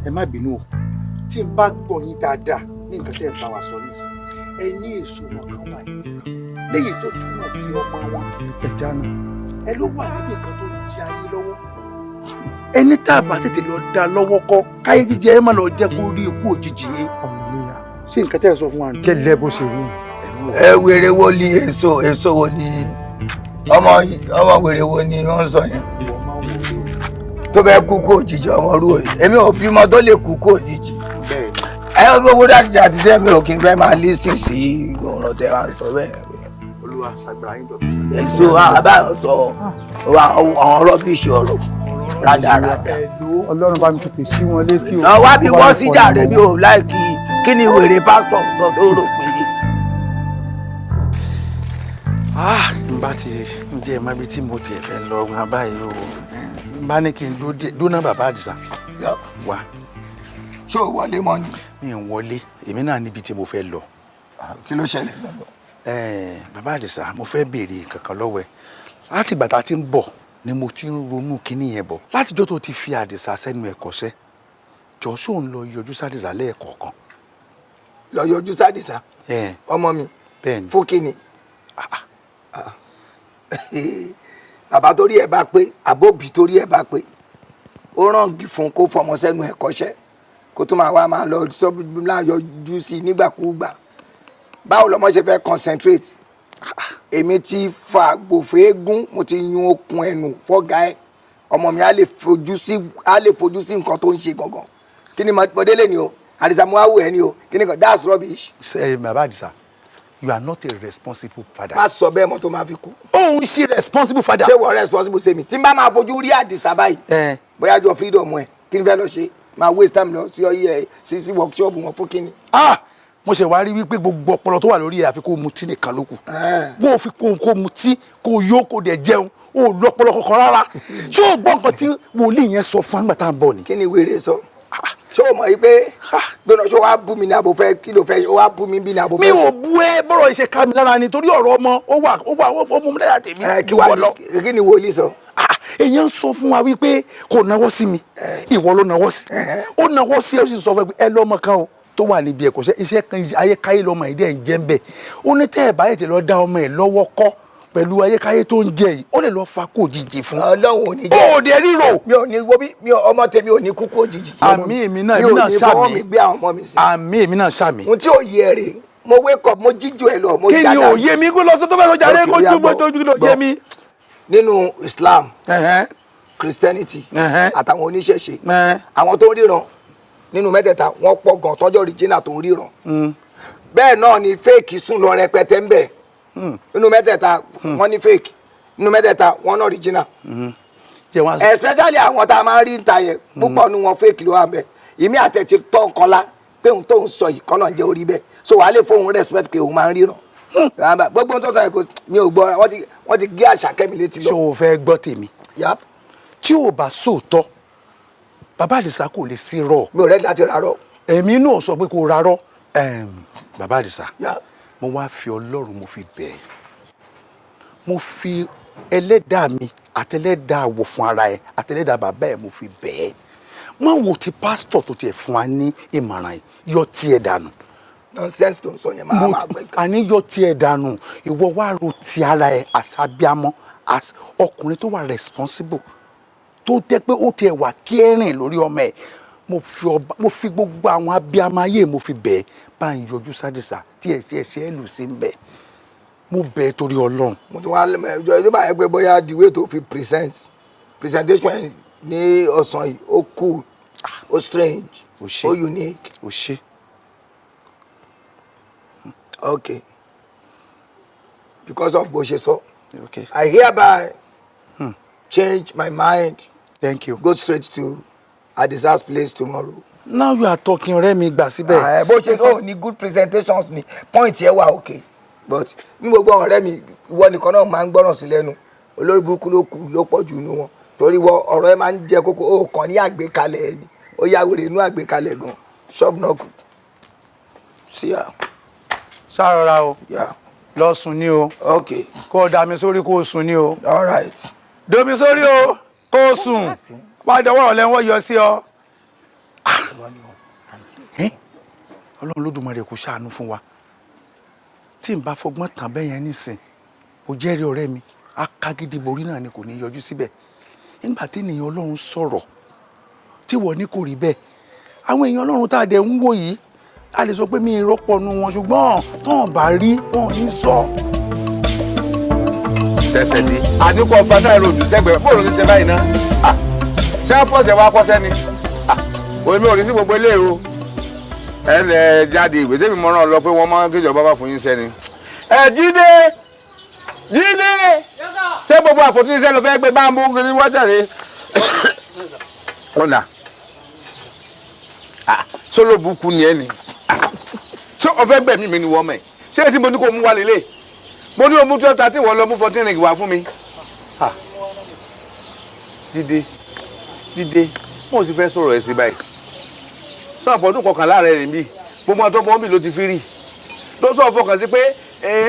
ẹ má bínú o tí n bá gbọ́ yín dáadáa ní nǹkan tẹ́ ẹ bá wa sọ nísìn ẹ ní èso wọn kan wà nínú kan léyìí tó túmọ̀ sí ọmọ wọn. Ẹ jáná. Ẹ ló wà níbi nǹkan tó ń jẹ ayé lọ́wọ́. Ẹni tá a bá tètè lọ dá lọ́wọ́ kọ́ káyé jíjẹ ẹ má lọ jẹ́ kó rí ikú òjijì yín. Ṣé nǹkan tẹ́ ẹ sọ fún wa ni? Gẹ́lẹ́ bó ṣe rí. Ẹ wèrè wo ni èso wo ni ọmọ wèrè wo ni wọ́n sọ yẹn tó fẹ́ kú kó òjijì ọmọ rú òyìn èmi ò bímọ tó lè kú kó òjijì ẹ gbogbo dájú àti tẹ́ mi ò kí n fẹ́ máa lísìn sí ọ̀rọ̀ tẹ́ máa sọ bẹ́ẹ̀. Olúwa ṣàgbára yín dọ̀tí. Èso àbáyọ sọ àwọn rọ́bìṣì ọ̀rọ̀ rádaràdà. Ọlọ́run bá mi tètè sí wọn létí o. Wá bí wọ́n sí jàre mi ò láìkí kí ni wèrè pásítọ̀ sọ tó rò pé. N bá ti ń jẹ́ ẹ̀ma bíi tí mo tiẹ̀ fẹ́ lọ gan báyìí o n bá ní kí n dúná bàbá Àdìsá wá. Ṣé o wọlé mọ́ ni? Mi ò wọlé èmi náà níbi tí mo fẹ́ lọ. Kí ló ṣẹlẹ̀ gbọ́dọ̀? Bàbá Àdìsá mo fẹ́ béèrè nǹkan kan lọ́wọ́ ẹ láti ìgbà tá a ti ń bọ̀ ni mo ti ń ronú kinní yẹn bọ̀ látijọ́ tó ti fi Àdìsá sẹ́nu ẹ̀kọ́ṣẹ́ jọ sóun lọ yọjú sádìsá lẹ́ẹ̀kọ̀ọ̀kan. Lọ yọjú sádìsá ọmọ mi fún kíni? Bàbá torí ẹ bá pé àbóbí torí ẹ bá pé ó rángi fún kó fọmọ sẹ́nu ẹ̀kọ́ṣẹ́ kó tó máa lọ yọjú sí nígbàkúgbà. Báwo lọmọ ṣe fẹ́ concentrate? Èmi ti fa gbòfé eégún mo ti yún okùn ẹnu fọ́gà ẹ ọmọ mi á lè fojú sí nǹkan tó ń ṣe gangan. Kí ni mọ̀délé ni o Àdìsá mo wá wò ẹ ni o kí ni kan that's rubbish. Ṣé bàbá Àdìsá you are not a responsible father. Má sọ bẹ́ẹ̀ mọ́ tó máa fi kú. Òun ṣe responsible father. Ṣé wọ́n responsible ṣe mi? Tí n bá máa fojú rí Àdìsá báyìí bóyá jọ freedom ẹ kí ni fẹ́ lọ ṣe máa waste time lọ sí workshop wọn fún kíni. Mo ṣe wá rí wípé gbogbo ọpọlọ tó wà lórí ẹ àfi kó mutí nìkan ló kù kó fi kó mutí kó yó kó dẹ̀ jẹun ó lọ́pọlọ kankan rárá. Ṣé o gbọ́ nǹkan tí wòlíì yẹn sọ fún àgbà tá à ń bọ̀ ni? Kí ni wèrè sọ? Ṣé o mọ̀ yìí pé gbọ́dọ̀ ṣé wàá bú mi ní abo fẹ́ kí ló fẹ́ wàá bú mi bí ní abo fẹ́. Mi ò bú ẹ bọ́rọ̀ ìṣe ká mi lára ni torí ọ̀rọ̀ ọmọ ó mú mi láyà tèmi. Kí ni wòlíì sọ? Èèyàn sọ fún wa wípé kò náwó sí mi ìwọ ló náwó sí ó náwó sí ó sì sọ fún ẹ lọ́mọ kan o tó wà níbi ẹ̀kọ́ṣẹ́ iṣẹ́ kan ayékáyé lọ́mọ ìdí ẹ̀ ń jẹ́ ń bẹ̀ ó ní tẹ́ ẹ̀ báyìí tẹ̀ lọ dá ọmọ ẹ̀ lọ́wọ́ kọ́ pẹ̀lú ayékáyé tó ń jẹ yìí ó lè lọ fa kó òjijì fún. Ọlọ́run ò ní jẹ́. Ó dẹ̀ ríro. Mi ò ní wo bí ọmọ tèmi ò ní kú kó òjijì. Àmì èmi náà sàmì. Àmì èmi náà sàmì. Ohun tí ò yẹ rè mo wake up mo jíjó ẹ lọ mo jáde. Kí ni ò yé mi kó lọ sọ tó fẹ́ lọ jáde kó ju lọ yé mi. Nínú Islam Christianity àtàwọn oníṣẹ̀ṣe àwọn tó ríran nínú mẹ́tẹ̀ẹ̀ta wọ́n pọ̀ gan tọ́jọ́ original tó ríran bẹ́ẹ̀ náà ni fake sùn lọ rẹpẹtẹ ń bẹ nínú mẹ́tẹ̀ẹ̀ta wọ́n ní fake nínú mẹ́tẹ̀ẹ̀ta wọ́n ní original especially àwọn tá a máa ń rí níta yẹn púpọ̀ nu wọn fake ló wà bẹ́ẹ̀ ìmí àtẹ̀tí tọ́ kọ́lá pé òun tó ń sọ yìí kọ́nà jẹ́ orí bẹ́ẹ̀ so wàá lè fóun respect pé òun máa ń ríran gbogbo tó sọ yẹn kò mi ò gbọ́ wọ́n ti gé Àṣàkẹ́ mi létí lọ. ṣé o fẹ́ gbọ́ tèmi tí o bá sóòótọ́ bàbá Àdìsá kò lè sí rọ. mi ò rẹ́dí láti rárọ̀. èmi náà sọ pé kò rárọ̀ bàbá Àdìsá mo wá fi Ọlọ́run mo fi bẹ̀ ẹ́ mo fi ẹlẹ́dàá mi àtẹlẹ́dàá wò fún ara ẹ̀ àtẹlẹ́dàá bàbá ẹ̀ mo fi bẹ̀ ẹ́ má wo ti pásítọ̀ tó tiẹ̀ fún wa ní ìmọ̀ràn yìí yọ tiẹ̀ dànù. nonsense tó ń sọ yẹn máa gbẹ. àní yọ tiẹ̀ dànù ìwọ wá ro ti ara ẹ̀ àṣàbíamọ́ ọkùnrin tó wà responsible tó jẹ́ pé ó tiẹ̀ wà kẹrin lórí ọmọ ẹ̀ mo fi gbogbo àwọn abiyamọ ayé mo fi bẹ̀ ẹ́ bá ń yọjú sádìsá tí ẹ̀ṣẹ̀ lù sí ń bẹ̀ mo bẹ̀ ẹ́ torí Ọlọ́run. mo ti wá ẹjọ́ ìjọba yẹn pé bóyá the way to fi presentation ní ọ̀sán yìí ó cool ó strange ó unique. ó ṣe. okay because of bó ṣe sọ I hereby change my mind. Thank you. Go straight to Adisa's place tomorrow. Now you are talking ọ̀rẹ́ mi gbà síbẹ̀. Bó ṣe sọ ní good presentations ni point yẹn wà okay but ní gbogbo ọ̀rẹ́ mi ìwọ nìkan náà máa ń gbọ́ràn sí lẹ́nu olórí burúkú ló pọ̀ jù nínú wọn torí wọ ọ̀rọ̀ ẹ máa ń jẹ kókó ó kàn ní àgbékalẹ̀ ẹni ó yá wèrè inú àgbékalẹ̀ gan shop náà kù sí à. sárọra o lọ sùn ní o kó o dà mí sórí kó o sùn ní o. all right. domi sórí o kó o sùn wá dọwọ́ ọ̀lẹ́ wọ́n yọ sí ọ. Ọlọ́run Olódùmarè kò ṣàánú fún wa tí n bá fọgbọ́n tàn bẹ́ẹ̀ yẹn nísìn o jẹ́rìí ọ̀rẹ́ mi akágídí borí náà ni kò ní yọjú síbẹ̀ nígbà tí ènìyàn Ọlọ́run sọ̀rọ̀ tí wọ́n ní kò rí bẹ́ẹ̀ àwọn èèyàn Ọlọ́run tá a dẹ̀ ń wò yìí a lè sọ pé mi ìrọ́pọ̀ nu wọn ṣùgbọ́n tán bá rí wọn ní sọ. ṣẹ̀ṣẹ̀ di àdínkù ọ̀fà ròdù sẹ́gbẹ̀ẹ́ bóòlù ti tẹ báyìí ná ṣé fọ́ọ̀sẹ̀ wa kọ́sẹ́ ni omi ò rí sí gbogbo ilé o ẹ lẹ jáde ìwé tẹ́mi mọ́ràn lọ pé wọ́n máa ń kéjọba bá fún yín sẹ́ni. ẹ Jídé ṣé gbogbo àpótí iṣẹ́ ló fẹ́ gbé bá ń mú kí ni wọ́n jáde. ọ̀nà sólóbùkù ni ẹ ní ṣé o fẹ́ gbẹ̀mí mi ni wọ́n mẹ́ ṣé tí mo ní kó mú wá lélẹ̀ mo ní o mú 12 13 wọ́n lọ mú 14 ring wá fún mi. Jídé mo sì fẹ́ sọ̀rọ̀ ẹ̀ sí báyìí sọ àpọ̀dún kọkànlá rẹ̀ rìn bí gbogbo àtọ́ fún ọ́n bí ló ti fi rí ló sọ fọkàn sí pé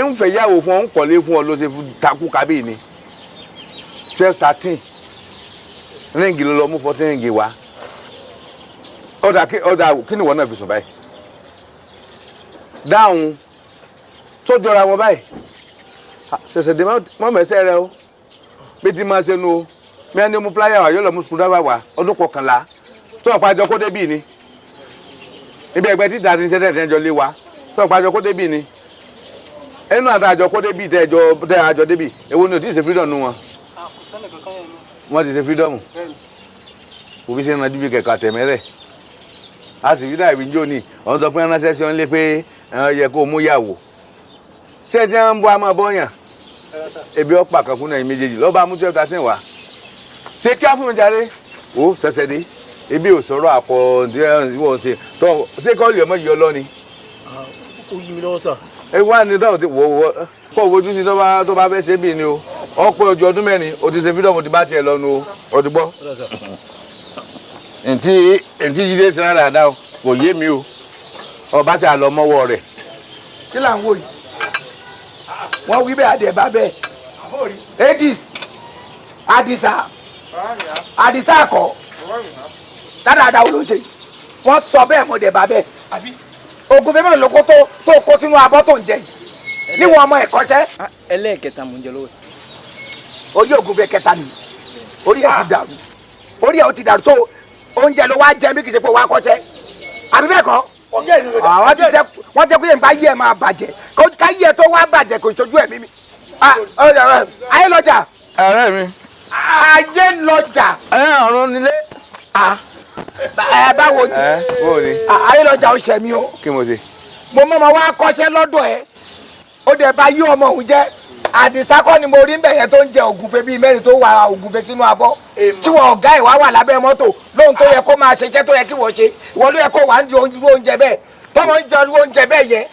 ń fẹ́ yàwó fún ọ ń kọ̀lé fún ọ ló ṣe takú kábíyì ni 12 13 ríǹgì ló lọ mú 14 ríǹgì wá ọ̀dà kí ni ìwọ náà fi sùn báyìí dáhùn tó jọra wọn báyìí ṣẹ̀ṣẹ̀ dé mọ́mẹ́sẹ̀ rẹ o bí ti máa ṣe nu o mẹ́rin ní mú pláyà wá yóò lọ mú sùkúrúdráìvà wá ọdún kọkànlá tó ọ̀pá àjọ kó débì ni ibi ẹgbẹ́ tí ìdá ti ń ṣe tẹ̀sán ẹjọ́ lé wa tó ọ̀pá àjọ kó débì ni ẹnu àti àjọ kó débì tẹ àjọ débì èwo ni ò tí ì ṣe freedom nu wọn. wọ́n ti ṣe freedom òfin ṣe ń ranjú bí kẹ̀kọ́ àtẹ̀mẹ́rẹ̀ a sì rí náà ìrìnjó ni ọ̀hún sọ pé ránṣẹ́ sí ọ́n lé pé yẹ kó mú yàwó ṣé tí wọ́n ń bọ́ àmọ́ bọ́yàn ebi ọ̀pá kan fún ẹ̀yin méjèèjì lọ́ba mú 12 13 wá ṣé kí á fún mi jáde ó ṣẹ̀ṣẹ̀ dé ebi ò sọ̀rọ̀ àpọ̀ wọ́n ṣe tó ṣé kọ́ lè ọmọ yìí ọlọ́ni. ó yí mi lọ́wọ́ sà. ẹ wá ní dáhùn tí wò kọ́ wojú sí tó bá fẹ́ ṣe bí ni o ọ̀pọ̀ ojú ọdún mẹ́rin o ti ṣe fídọ́ọ̀mù ti bá tiẹ̀ lọ́nu o ọdún gbọ́. ntí Jídé sinra dáadáa o kò yé mi o ọba ṣe àlọ́ mọ́wọ́ rẹ̀. kí là ń wò yìí wọ́n wí bẹ́ẹ̀ adẹ̀ bá bẹ́ẹ̀ Àdìsá akọ dáadáa ló ṣe wọ́n sọ bẹ́ẹ̀ mo dẹ̀ bá bẹ́ẹ̀ ogun fẹ́mi lóko tó kó sínú abọ́ tó ń jẹ yìí níwọ̀n ọmọ ẹ̀kọ́ṣẹ́. ẹlẹ́ẹ̀kẹta mo ń jẹ lọ́wọ́. orí ogun fẹ́ kẹta ni orí ẹ̀ ti dàrú tó oúnjẹ ló wá jẹ mí kì í ṣe pé wàá kọ́ṣẹ́ àbí bẹ́ẹ̀ kọ́ wọ́n jẹ́ kó yẹn bá yí ẹ̀ máa bàjẹ́ ká yí ẹ̀ tó wá bàjẹ́ kò ṣojú ẹ̀mí mi. ayé lọ́jà. ọ̀rẹ́ mi. ayé lọ́jà. ọ̀run nílé. báwo ni ayé lọ́jà ó ṣẹ̀ mí o. kí mo ṣe. mo mọ̀ wá kọ́ṣẹ́ lọ́dọ̀ ẹ̀ ó dẹ̀ bá yí ọmọ òun jẹ́ Àdìsá kọ́ ni mo rí mbẹ̀ yẹn tó ń jẹ ògúnfe bíi mẹ́rin tó wà ògúnfe sínú abọ́ tí wọn ọ̀gá ìwà wà lábẹ́ mọ́tò lóhun tó yẹ kó máa ṣe iṣẹ́ tó yẹ kí wọ́n ṣe ìwọ ló yẹ kó wà ń lo oúnjẹ bẹ́ẹ̀ tọ́mọ ń jẹ oúnjẹ bẹ́ẹ̀ yẹn.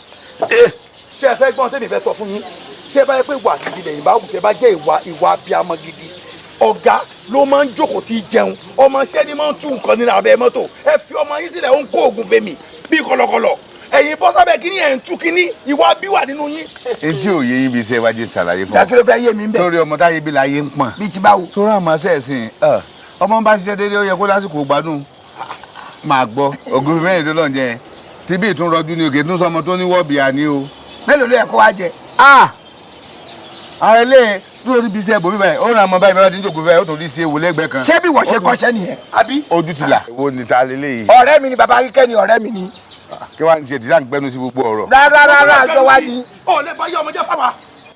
ṣé ẹ fẹ́ gbọ́n tẹ́mi fẹ́ sọ fún yín tí ẹ bá yẹ pé ìwà gidi lẹ́yìn bá wù tẹ́ bá jẹ́ ìwà abiyamọ gidi ọ̀gá ló máa ń jókòó tí jẹun ọmọ iṣẹ́ ni máa ń tún nǹkan nínú abẹ́ mọ́tò ẹ fi ọmọ yín sílẹ̀ ó ń kó oògùn fèmí bíi kọ̀lọ̀kọ̀lọ̀ ẹ̀yin bọ́ sábẹ́ kí ni ẹ̀ ń tú kí ni ìwà bí wà nínú yín. etí òye yín bí iṣẹ́ wájú ṣàlàyé fún ọ. ìdákẹ́lẹ́ fẹ́ yé mi ń bẹ̀. sórí ọmọ táyé bí láyé ń pọ̀n. bí ti báwo. sórí àmọ́ sẹ́ẹ̀sìn ọmọ bá ṣiṣẹ́ déédéé ó yẹ kó lásìkò gbádùn máa gbọ́ ògùn mẹ́rìndínlọ́ọ̀ jẹ tí bí ìtún rọjú ni òkè tún sọmọ tó ní wọ́ọ̀bì àní o. mélòó ló yẹ kó wá jẹ. ààrẹ lè dúró níbi iṣẹ́ ibòmí báyìí ó ràn mọ́ báyìí bá ti ń jòkó fẹ́ ó tún rí sí ewu lẹ́gbẹ̀ẹ́ kan. ṣé bí wọ́n ṣe kọ́ṣẹ́ nìyẹn àbí. ojú ti là wo ni ta lélẹ́yìí. ọ̀rẹ́ mi ni bàbá akíkẹ́ ni ọ̀rẹ́ mi ni. kí wàá ń ṣe dísà ń gbẹnu sí gbogbo ọ̀rọ̀. rárá àjọ wa ni. ó lè bá yé ọmọdé fáwa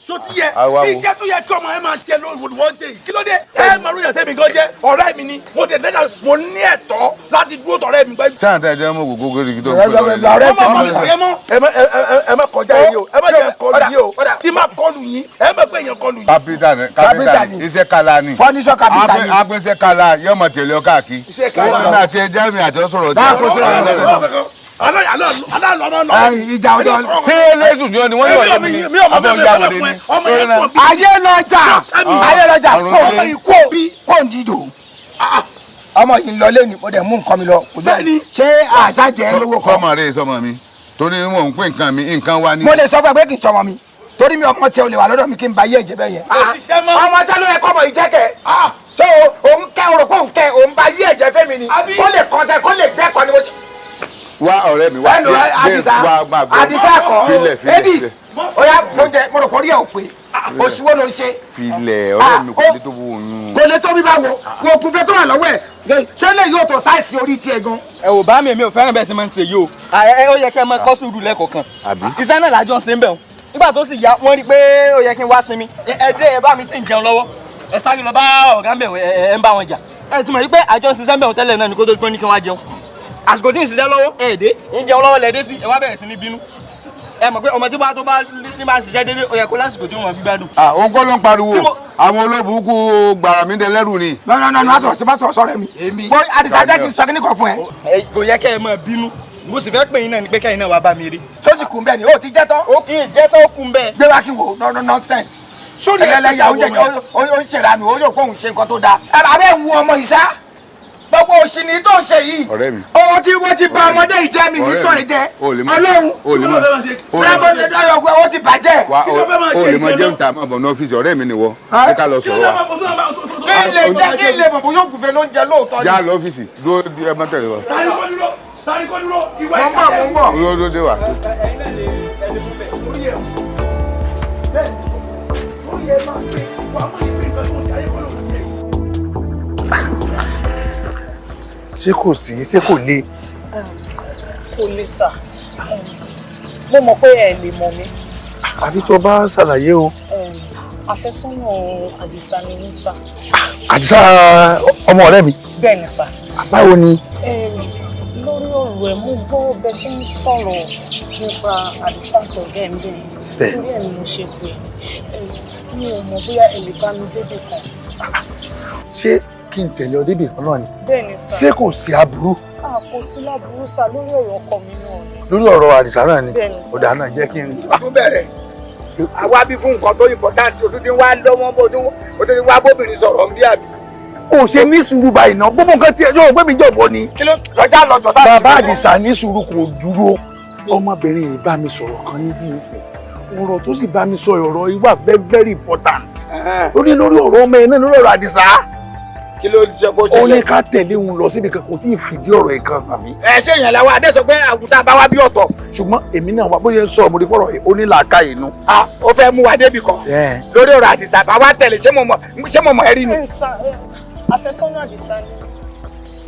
so ti yẹ iṣẹ́ tó yẹ kí ọmọ ẹ máa ṣe lóòrùn wọ́n ṣe yìí kí ló dé ẹ máa ròyìn àtẹ́mi gan jẹ́ ọ̀rẹ́ mi ni mo tẹ̀ lẹ́ka mo ní ẹ̀tọ́ láti dúró tọ̀rẹ́ mi gbẹ́. sáà tẹ ẹ jẹ́ mọ́ gbogbo gbèrè kí tó ń pè lọ́rẹ́ ẹ má kọjá yìí o ẹ má jẹ́ kọlu yìí o tí má kọlu yín ẹ má fẹ́ yẹn kọlu yín. kápítà ni iṣẹ́ kala ni fọ́nísọ̀ kápítà ni apẹ́sẹ́ kala yóò mọ̀ tẹ̀lé ọ káàkiri wọ́n àti ẹjẹ́ mi àti ọ sọ̀rọ̀ ìjà ọdọ ṣé lẹ́sùn ni wọ́n yọ̀ ọ́ mi abẹ́ ọjà wọlé ni. ayé lọ́jà kò ń dídò ọmọ yìí lọ lẹ́nu mo dẹ̀ mú nǹkan mi lọ. bẹ́ẹ̀ni ṣé àṣà jẹ́ lówó kan. sọmọ rẹ sọmọ mi torí mò ń pín nǹkan mi nǹkan wa ni. mo lè sọ fún ẹ pé kì í sọmọ mi torí mi ọmọ tẹ o lè wà lọ́dọ̀ mi kí n ba yé ẹ̀jẹ̀ bẹ́ẹ̀ yẹn. ọmọ sẹ́nu ẹ̀ kọ́mọ yìí jẹ́kẹ̀ tó òun kẹ́ òrò kó ń kẹ́ òun ba yé ẹ̀jẹ̀ fẹ́ mi ni kó lè kọ́sẹ̀ kó lè gbẹ́kọ̀ ni mo ti. wá ọ̀rẹ́ mi wá Àdìsá kọ edis oya fúnjẹ mo rò kórìí ẹ ò pé òṣìwò ló ń ṣe. filẹ̀ ọ̀rẹ́ mi kò lè tó wo oyún. kò lè tó bí báwo wo òkú fẹ́ tó wà lọ́wọ́ ẹ̀ ṣé lè yóò tó sáìsì orí tiẹ̀ gan. ẹ ò bá mi èmi ò fẹ́ràn bẹ́ẹ̀ sì máa ń ṣe yìí o ó yẹ kẹ́ ẹ máa kọ́ sùúrù lẹ́kọ̀ọ̀kan iṣẹ́ náà lájọ́ ń ṣe ń bẹ̀ o nígbà tó sì yá wọ́n rí i pé ó yẹ kí n wá sinmi ẹ dé ẹ bá mi sì ń jẹun lọ́wọ́ ẹ sáré lọ bá ọ̀gá ń bẹ̀ ẹ ń bá wọn jà ẹ ti mọ̀ yí pé àjọ ń ṣiṣẹ́ ń bẹ̀ wọ́n tẹ́lẹ̀ náà ni kó tó gbọ́n ní kí wọ́n á jẹun àsìkò tí ń ṣiṣẹ́ lọ́wọ́ ẹ dé ń jẹun lọ́wọ́ lẹ dé sí ẹ wá bẹ̀rẹ̀ sí ní bínú ẹ mọ̀ pé ọmọ tí bá ṣiṣẹ́ dédé ó yẹ kó lásìkò tí wọ́n fi gbádùn. òun kọ́ ló ń pariwo àwọn olóbùkú gbàrà mi dẹ lẹ́rù ni. nọ́nọ́nọ́ má sọ̀rọ̀ mi. bó Àdìsá jẹ́ kí n sọ kí ní kọ̀ fún ẹ. kò yẹ kẹ́ ẹ máa bínú mo sì fẹ́ pè yín náà ni pé kẹ́yìn náà wàá bá mi rí. sọ́sì kùn bẹ́ẹ̀ ni ó ti jẹ́ tán. ó kì í jẹ́ tán ó kùn bẹ́ẹ̀. gbé wá kí wo nonsense. sórí ẹlẹ́yà oúnjẹ ni ó ń ṣèrànù ó yóò kó òun ṣe nǹkan tó dáa. àbẹ́ wu ọmọ ìṣá gbogbo òṣìní tó ń ṣe yìí. ọ̀rẹ́ mi. owó tí wọ́n ti bà ọmọdé ìjẹ́ mi nítọ́ ìjẹ́. ọlọ́run fúlábọ́sẹ̀ dáyọ̀ ọgbẹ́ owó ti bàjẹ́. o lè mọ jẹun ta máa bọ̀ ní ọ́fíìsì ọ̀rẹ́ mi ni wọ́n ní ká lọ sọ̀rọ̀ wa. kí n lè mọ̀ bóyá òkùnfẹ́ ló ń jẹ lóòótọ́ ni. já lọ ọ́fíìsì dúró ẹ má tẹ̀lé wa. tani kò dúró ìwà ìkàjẹ́. mo ń bọ̀. dúró dé wa. ṣé kò sí ṣé kò le. kò le sà mo mọ̀ pé ẹ lè mọ̀ mi. àfi tó bá ṣàlàyé o. àfẹ́sọ́nà Àdìsá ni mí sà. Àdìsá ọmọ ọ̀rẹ́ mi. bẹ́ẹ̀ ni sà. báwo ni. lórí ọ̀rọ̀ ẹ̀ mo gbọ́ bẹ ṣe ń sọ̀rọ̀ nípa Àdìsá tọ̀gẹ́ ń bẹ̀ lórí ẹ̀ ni mo ṣe pé mi ò mọ̀ bóyá ẹ lè bá mi débì kan. ṣé kí n tẹ̀lé ọ débì kan náà ni. bẹ́ẹ̀ ni sà. ṣé kò sí aburú. kò sí láburú sà lórí ọ̀rọ̀ ọkọ mi náà ni. lórí ọ̀rọ̀ Àdìsá náà ni. bẹ́ẹ̀ ni sà. ọ̀dà náà jẹ́ kí n. tó bẹ̀rẹ̀ àwa bí fún nǹkan tó important o tún ti wá lọ́wọ́ bó tún ti wá bóbìnrin sọ̀rọ̀ ń bí àbí. o ṣe ní sùúrù báyìí náà gbogbo nǹkan tí ẹ yóò gbé mi jọ̀bọ ni. kí ló lọ́jà lọ́jọ́ tá bàbá Àdìsá ní sùúrù kò dúró ọmọbìnrin yìí bá mi sọ̀rọ̀ kan níbi ìsìn ọ̀rọ̀ tó sì bá mi sọ ọ̀rọ̀ yìí wà very very important lórí ọ̀rọ̀ ọmọ ẹ̀ náà lórí ọ̀rọ̀ Àdìsá. kí ló ṣe bó ṣe ó ní ká tẹ̀lé òun lọ síbi kan kò tí ì fìdí ọ̀rọ̀ yìí kan hàn mí. ẹ ṣé èèyàn làwọn adé sọ pé àgùntàn bá wá bí ọ̀tọ̀. ṣùgbọ́n èmi náà wà bóyá ń sọ ọmọdé fọ̀rọ̀ yìí ó ní làákà inú. ó fẹ́ mú wa débi kan lórí ọ̀rọ̀ Àdìsá bá wá tẹ̀lé ṣé mo mọ̀ ẹ́ rí ni. àfẹ́sọ́nà Àdìsá ni.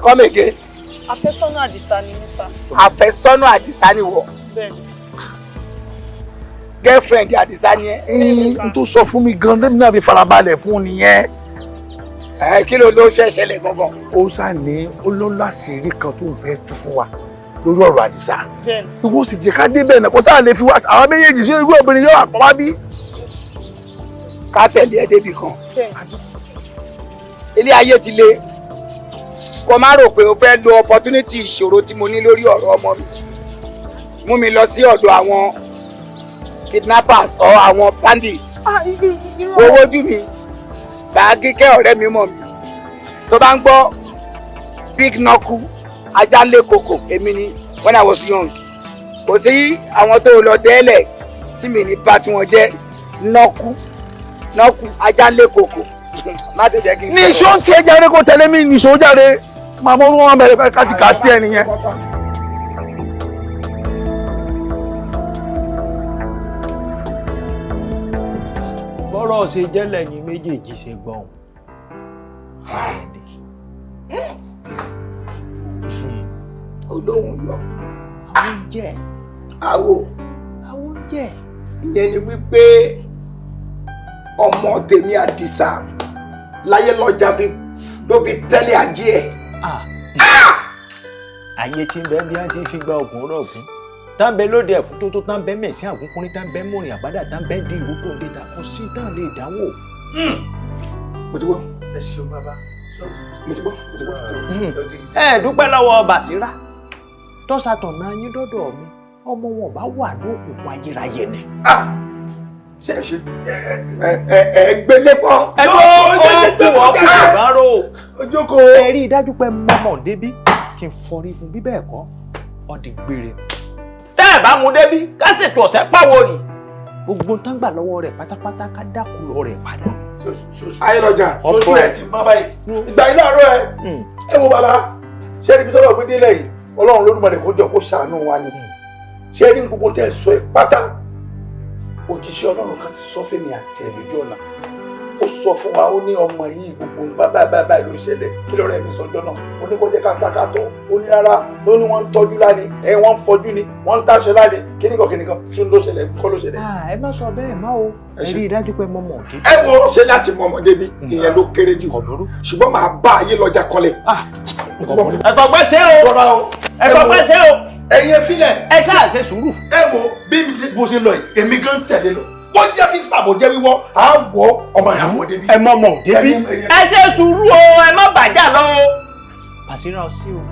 come again. àfẹ́sọ́nà Àdìsá ni mí sà. àfẹ́sọ́nà Àdìsá ni wọ. bẹ́ẹ̀ni. girlfriend Àdìsá ni ẹ. n tó sọ fún mi gan lẹ́mi náà fi farabalẹ̀ fún nìyẹn. kí ló ṣẹlẹ̀ gangan. ó sá ní olólàṣírí kan tó ń fẹ́ tú fún wa lórí ọ̀rọ̀ Àdìsá. ìwọ sì jẹ́ ká débẹ̀ náà kó sáà lè fi wá àwọn méjèèjì sí irú obìnrin yóò àpọ̀ bí. ká tẹ̀lé ẹ débi kan. ilé ayé ti le kó má rò pé o fẹ́ lo opportunity ìṣòro tí mo ní lórí ọ̀rọ̀ ọmọ mi mú mi lọ sí ọ̀dọ̀ àwọn kidnappers or àwọn bandits. owó ojú mi Bàágíkẹ́ ọ̀rẹ́ mi mọ̀ mi tó bá ń gbọ́ big knuckle ajá lé koko èmi ni when I was young kò sí àwọn tó lọ tẹ́lẹ̀ tí mi ní bá tí wọ́n jẹ́ nọ́kú ajá lé koko má tó jẹ́ kí n sọ. ní iṣó ń tiẹ̀ jáde kó tẹ̀lé mi ní iṣó jáde máa mọ́ wọn bẹ̀rẹ̀ káàtì ẹ̀ nìyẹn. bọ́rọ̀ ṣe jẹ́ lẹ́yìn méjèèjì ṣe gbọ́n. olóhùn yọ oúnjẹ àwo oúnjẹ ìyẹn ni wípé ọmọ tèmi Àdìsá láyé lọ́jà ló fi tẹ́lẹ̀ ajé ẹ̀. ayé tí ń bẹ bí wọ́n ti fi gba ògùn rọ̀gùn tá ń bẹ lóde ẹ̀fún tó tá ń bẹ mẹ̀sìn àgúnkúnrin tá ń bẹ mọ̀rìn àbádà tá ń bẹ dín ìrókò òde ta kò sí tá lè dánwò. mo ti gbọ́ ẹ ṣeun bàbá mo ti gbọ́. ẹ dúpẹ́ lọ́wọ́ Bàṣírà tọ́sàtọ̀nà yín dọ́dọ̀ mi ọmọ wọn bá wà ní òkùnkùn ayérayé ni. ṣe ẹ gbélé pọ̀. ẹ tó ọkùnrin ìbárò ojókòó. ẹ rí i dájú pé mọ́mọ́ débí kí n fọrí fún bí bẹ́ẹ̀ kọ́ ọdí gbére. tẹ́ ẹ bá mú débí ká ṣètò ọ̀sẹ̀ pàwọ́ rì gbogbo tán gbà lọ́wọ́ rẹ̀ pátápátá ká dákú lọ rẹ̀ padà. Ayélọ́jà sojú ẹ ti má báyìí ìgbà iná àárọ̀ ẹ wo bàbá ṣé ẹni bí tọ́lọ̀ gbé délẹ̀ yìí Ọlọ́run Olódùmarè kó jọ kó ṣàánú wa ni ṣé ẹni gbogbo tẹ́ ẹ sọ ẹ pátá òjíṣẹ́ Ọlọ́run kan ti sọ fẹ́mi àti ẹ̀ lójú ọ̀nà ó sọ fún wa ó ní ọmọ yìí gbogbo bábábábá ló ṣẹlẹ̀ kí lọ́rọ̀ ẹ̀mí sọjọ́ náà ó ní kó jẹ́ káàkátọ̀ ó ní rárá ó ní wọ́n ń tọ́jú láni wọ́n ń fọjú ni wọ́n ń táṣẹ láni kíníkan ṣún ló ṣẹlẹ̀ kọ́ ló ṣẹlẹ̀. ẹ má sọ bẹ́ẹ̀ má o ẹ rí i dájú pé mọ́mọ́ òde. ẹ wo ṣe láti mọ ọmọdé bí ìyẹn ló kéré jù ṣùgbọ́n màá bá Ayélọ́jà kọ́lẹ̀. ẹ̀fọ́ gbẹ́sẹ̀ o ẹ̀fọ́ gbẹ́sẹ̀ o ẹ̀yin filẹ̀ ẹ ṣáà ṣe sùúrù. ẹ wo bí mo ṣe lọ yìí èmi gan tẹ̀lé lọ wọ́n jẹ́ fífà bò jẹ́ wíwọ́ à ń wọ ọmọ ìyàwó débi. ẹ mọ ọmọ débi. ẹ ṣe sùúrù o ẹ má bàjá lọ o. Bàṣírà ọsí o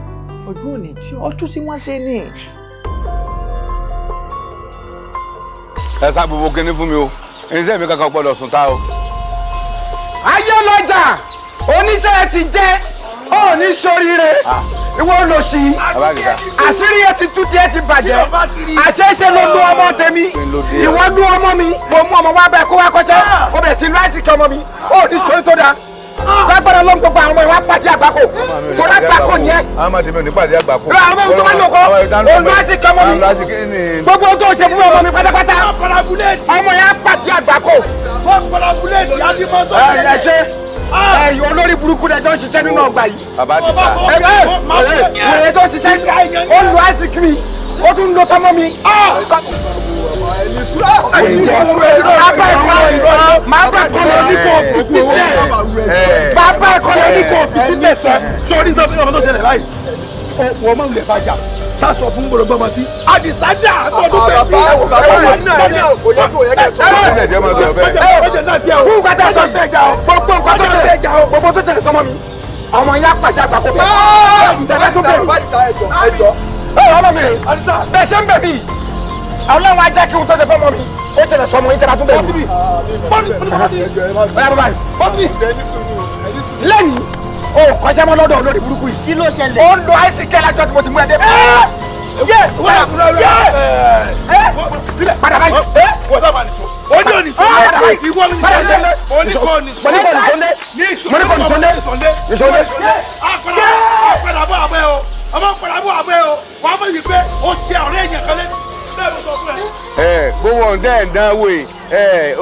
ọdún òní tí ọdún tí wọ́n ṣe ní. ẹ sá gbogbo kíní fún mi o irinṣẹ́ mi kankan gbọ́dọ̀ sùn tá o. Ayélọ́jà oníṣẹ́ ti jẹ́ ó ní sóríire ìwọ lò sí àṣírí ẹ ti tú tí ẹ ti bàjẹ́ àṣeṣe ló lu ọmọ tèmi ìwọ lu ọmọ mi mo mú ọmọ wa bẹ́ẹ̀ kó wá kọ́ṣẹ́ o bẹ̀ sí láìsí kí ọmọ mi ó ní sórí tó dáa lágbára ló ń gbogbo àwọn ọmọ ìwà pàdé àgbákò tó lágbákò nìyẹn. àwọn ọmọ tèmi ò ní pàdé àgbákò. àwọn ọmọ mi tó bá lò kọ́ olú láìsí kí ọmọ mi gbogbo tó ṣe fún ọmọ mi pátápátá ọmọ yẹn á pàdé àgbákò. ẹ ṣe ẹ̀yin olórí burúkú rẹ̀ tó ń ṣiṣẹ́ nínú ọgbà yìí. bàbá ti sá. wèrè tó ń ṣiṣẹ́ ó lu àìsíkiri ó tún lo tọmọ mi. bàbá ìkọlẹ̀ ní kò fi sílẹ̀. bàbá ìkọlẹ̀ ní kò fi sílẹ̀ sọ. sọ́ọ́ni tó fi ọmọ tó ṣẹlẹ̀ báyìí wọ́n máa ń lè bàjá sásọ fún gbọdọ̀ gbọmọ sí Àdìsá dà tọdún bẹ́ẹ̀ sí fún kátà sọ gbogbo nǹkan tó ṣẹlẹ̀ gbogbo tó ṣẹlẹ̀ sọmọ mi ọmọ yẹn apàjẹ àgbàkọ bẹ́ẹ̀ tẹlẹ tó bẹ́ẹ̀ ọmọ mi bẹ́ẹ̀ ṣe ń bẹ mí Ọlọ́run á jẹ́ kí n tó ṣe fọmọ mi ó ṣẹlẹ̀ sọmọ yín tẹlẹ tó bẹ́ẹ̀ mi. lẹ́yìn o kọjá mọ́ lọ́dọ̀ olórí burúkú yìí. kí ló ṣẹlẹ̀. ó ń lo àìsíkẹ́ lájọ́ tí mo ti mú ẹ dé. padà báyìí. wọ́n sábà ní sọ. ó ní òní sọ. ìwọ ní sọlé. ó ní kò ní sọ. mo ní kò ní sọlé. mo ní kò ní sọlé. ní sọlé. ọ̀pẹ̀lá bọ̀ àbẹ́ o ọmọ ọ̀pẹ̀lá bọ̀ àbẹ́ o wọ́n á mọ̀ yìí pé ó ti ọ̀rẹ́ èèyàn kan lé bẹ́ẹ̀ ló sọ fún ẹ. gbogbo ọ̀dẹ́ ìdánwò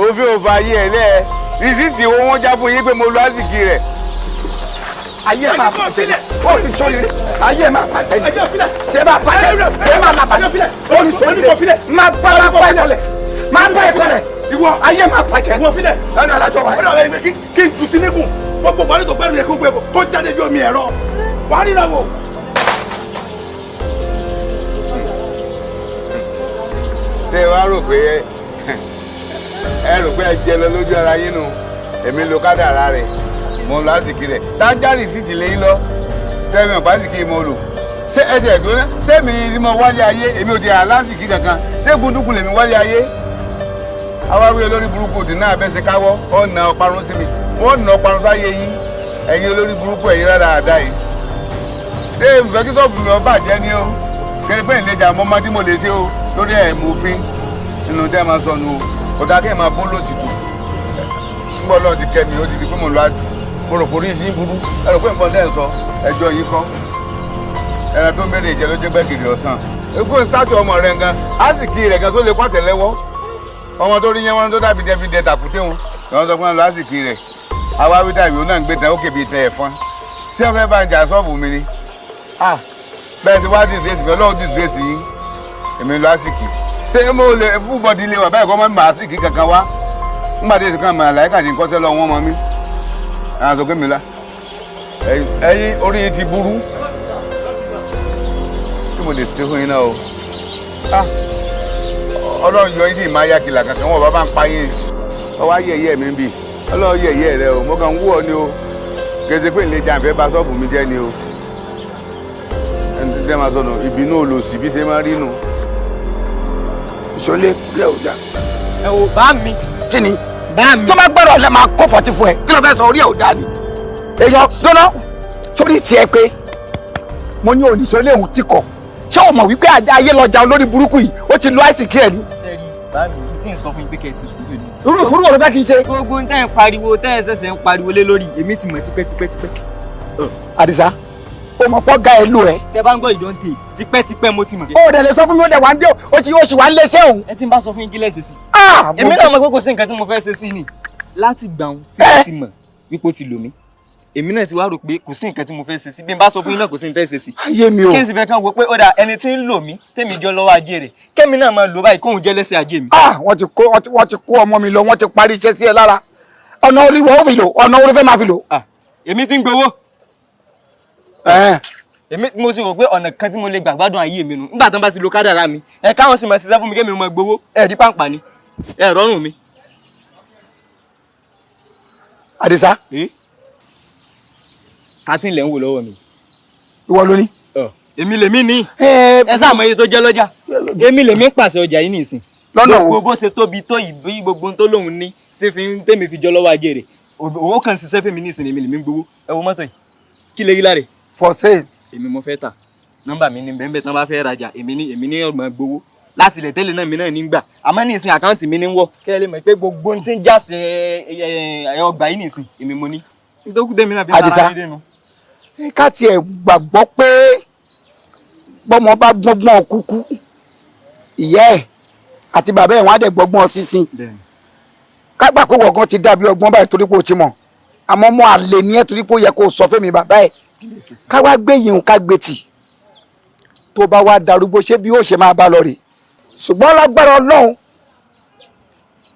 òfin òfin ayé ẹ̀ lẹ́ẹ̀ rìsíìtì owó wọn já fún yín pé mo lọ àsìkí rẹ̀. ayé máa bàjẹ́ ó ní sọ́yìn ayé máa bàjẹ́ ní ṣé máa bàjẹ́ ṣé máa labàjẹ́ ó ní sọ́yìn máa bá ẹ̀kọ́lẹ̀ máa bá ẹ̀kọ́lẹ̀ ìwọ ayé máa bàjẹ́ ẹnu alájọ wa. kí n jù sí níkùn gbogbo wàá ní tó gbẹrù yẹ kó gbẹ bọ kó jáde bí omi ẹ̀rọ wàá rí ìrànwọ́. ṣé wàá rò pé ẹ rò pé ẹ jẹ lọ lójú ara yín nu èmi lo kádàrá rẹ̀ mo lọ àsìkí rẹ̀ tájárì sì ti lẹ́yìn lọ tẹ́mi ọ̀pá àsìkí mo lò ṣé ẹ ti ẹ̀dùn náà sẹ́mi ni mo wálé ayé èmi ò ti àlásìkí kankan ṣé gbundúkú lèmi wálé ayé awáwí olórí burúkú dì náà bẹ́sẹ̀ káwọ́ ọ̀nà ọ̀parun sí mi wọ́n nà ọ̀parun sáyé yín ẹ̀yin olórí burúkú ẹ̀yin rárá àdá yìí. ṣé ìfẹ́ kí sọ́ọ̀bù mi ọba jẹ́ ni o kẹ́lẹ́ pé ìlẹ́jà mọ́ ọmọdé mo lè ṣe o lórí ẹ̀mú òfin nínú tẹ́ máa sọnù o kódà kẹ́ ẹ̀ máa bó lòsì tó nígbà ọlọ́run ti kẹ́ mi ó ti di pé mo lọ àṣì mo rò pórí sí burú ẹ rò pé nǹkan tẹ́ ẹ̀ sọ ẹjọ́ yìí kọ́ ẹran tó mẹ́rin ìjẹ́ ló jẹ́ gbẹ́gìrì ọ̀sán ekú ìsátọ̀ ọmọ rẹ̀ gan á sì kí rẹ̀ gan tó lè kọ́ tẹ̀lẹ́wọ́ ọmọ tó rí yẹn wọn tó dàbí dẹ́bi tàkúté wọn lọ́wọ́ sọ fún wọn lọ á sì kí rẹ̀ àwa wí dàbí òun náà ń gbé tán ó kèbí tẹ ẹ̀fọn ṣé ẹ fẹ́ bá ń jà sọ́ọ̀bù mi ni bẹ́ẹ̀ sì wá dìdírẹ́sì bẹ́ẹ̀ lọ́wọ́ dìdírẹ́sì yín èmi lọ á sì kí ṣé mo lè fúbọ̀dì ilé wa báyìí kọ́ mọ́ màá sì kí kankan wá nígbà tí èsì kan mọ̀ àlàyé kàdé nǹkan sẹ́lọ̀ wọn mọ́ mi àwọn sọ pé mi la ẹ̀yin orí yìí ti burú kí mo lè ṣe fún yín náà o ọlọ́run yọ ìdí ìmáyà kìlà kankan wọn bàbá ń pa yín ọwọ́ ayẹyẹ mi ń bì ọlọ́run yẹyẹ rẹ o mo kàn ń wú ọ ni o kèsì pé ìlẹ̀ jàǹfẹ́ bá ṣọ́ọ̀bù mi jẹ́ ni o ẹni tí sẹ́ máa sọnù ìbínú olòṣì bí ṣe máa rí nù. ìṣọlẹ lẹ ò dá. ẹ wo bá mi. kí ni. bá mi. tó bá gbọ́dọ̀ lẹ máa kó fọtí fún ẹ kí ló fẹ́ sọ orí ẹ ò dá ni. èèyàn dọ́nà sórí tiẹ̀ pé mo ní oníṣọlẹ òun ti kọ̀ ṣé o mọ̀ wípé ayé lọ́jà olórí burúkú yìí ó ti lo àìsí kí ẹ ní. sẹ́ẹ̀rì bá mi yìí tí ń sọ fún yín pé kẹ́ ẹ ṣe sùúrù ni. irú sùúrù wo ló fẹ́ kí n ṣe. gbogbo ń tẹ́ ń pariwo tẹ́ ẹ ṣẹ̀ṣẹ̀ ń pariwo lé lórí èmi ti mọ̀ tipẹ́tipẹ́. Àdìsá o mọ̀ pọ́ ga ẹ lò ẹ. tẹ bá ń gbọ́ ìdọ́ǹtè tipẹ́tipẹ́ mo ti mọ̀. ó dẹ̀ lè sọ fún mi ó dẹ̀ wá ń dé o ti oṣù wá ń lé iṣẹ́ òun. ẹ ti ń bá sọ fún yín kí lẹ́ ṣe sí. èmi náà mọ̀ pé kò sí nǹkan tí mo fẹ́ ṣe sí ni láti gbà wọn tí mo ti mọ̀ wípé ó ti lò mí èmi náà ti wá rò pé kò sí nǹkan tí mo fẹ́ ṣe sí bí n bá sọ fún yín náà kò sí nǹkan tẹ́ ṣe sí. ayé mi o. kí n sì fẹ́ kàn wò pé ó dà ẹni tí ń lò mí tèmi jọ lọ́wọ́ ajé rẹ̀ kẹ́mi náà máa lò báyìí kóun jẹ́ lẹ́sẹ̀ ajé mi. wọ́n ti kó ọmọ mi lọ wọ́n ti parí iṣẹ́ sí ẹ lára ọ̀nà olúwo ó fi lò ọ̀nà olú fẹ́ máa fi lò. èmi ti ń gbowó. èmi mo sì rò pé ọ̀nà kan tí mo lè gbà gbádùn ayé mi nù nígbà tán bá ti lo kádàrá mi ẹ káwọn sì máa ṣiṣẹ́ fún mi kémi máa gbowó ẹ di pàǹpà ni ẹ rọrùn mi. Àdìsá. 13 lẹ́ ń wò lọ́wọ́ mi. ìwọ ló ní. èmi lèmi ní. ẹ sáà mọ iye tó jẹ́ lọ́jà èmi lèmi ń pàṣẹ ọjà yìí nìsín. lọ́nà wo. gbogbo bó ṣe tóbi tó ìbí gbogbo tó lóun ní tèmi fi jọ lọ́wọ́ ajé rẹ̀ owó kan ṣiṣẹ́ fún mi nìsín èmi lèmi ń gbowó ẹ wo mọ́tò yìí kí lè rí láre. for sale. èmi mo fẹ́ tà nọ́mbà mi ní bẹ́ẹ̀ tán bá fẹ́ rajà èmi ní ọgbọ̀n gbowó láti ilẹ̀ tẹ́lẹ̀ náà mi náà ní gbà àmọ́ ní ìsìn àkáǹtì mi ní wọ̀ kẹ́ ẹ lè mọ̀ pé gbogbo ohun tí ń já sí ọgbà yìí nìsín èmi mo ní. Àdìsá ká tiẹ̀ gbàgbọ́ pé bọ́mọ bá gbọ́ngbọ́n kúkú ìyá ẹ̀ àti bàbá ẹ̀ wọ́n á dẹ̀ gbọ́ngbọ́n sísìn ká gbà pé wọ̀gán ti dàbí ọgbọ́n báyìí torí pé o ti mọ̀ àmọ́ mọ́ àlè ní ẹ̀ torí pé ó yẹ kó sọ fẹ́mi bàbá ẹ̀ ká wá gbé yìí ká gbé tì tó bá wá darúgbó ṣé bí ó ṣe máa bá lọ rè ṣùgbọ́n lágbára Ọlọ́run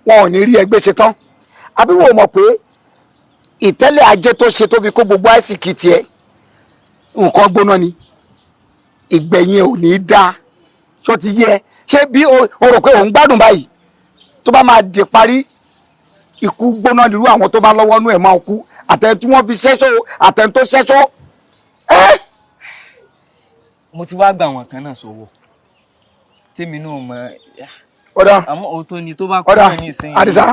wọn ò ní rí ẹgbẹ́ ṣe tán àbí wò mọ̀ pé ìtẹ́lẹ̀ ajé tó ṣe tó fi kó gbogbo àìsíkì tiẹ̀ nǹkan gbóná ni ìgbẹ̀yìn ò ní í dáa ṣó ti yẹ ṣé bí o rò pé òun gbádùn báyìí tó bá máa dé parí ikú gbóná nírú àwọn tó bá lọ́wọ́ nú ẹ̀ máa kú àtẹni tí wọ́n fi ṣẹ́ṣọ́ àtẹni tó ṣẹ́ṣọ́. mo ti wá gbà wọn kan náà sọ́wọ́ tèmi náà mọ ọ̀dà àmọ́ òótọ́ ni tó bá kú náà ní ìsinyìí. Àdìsá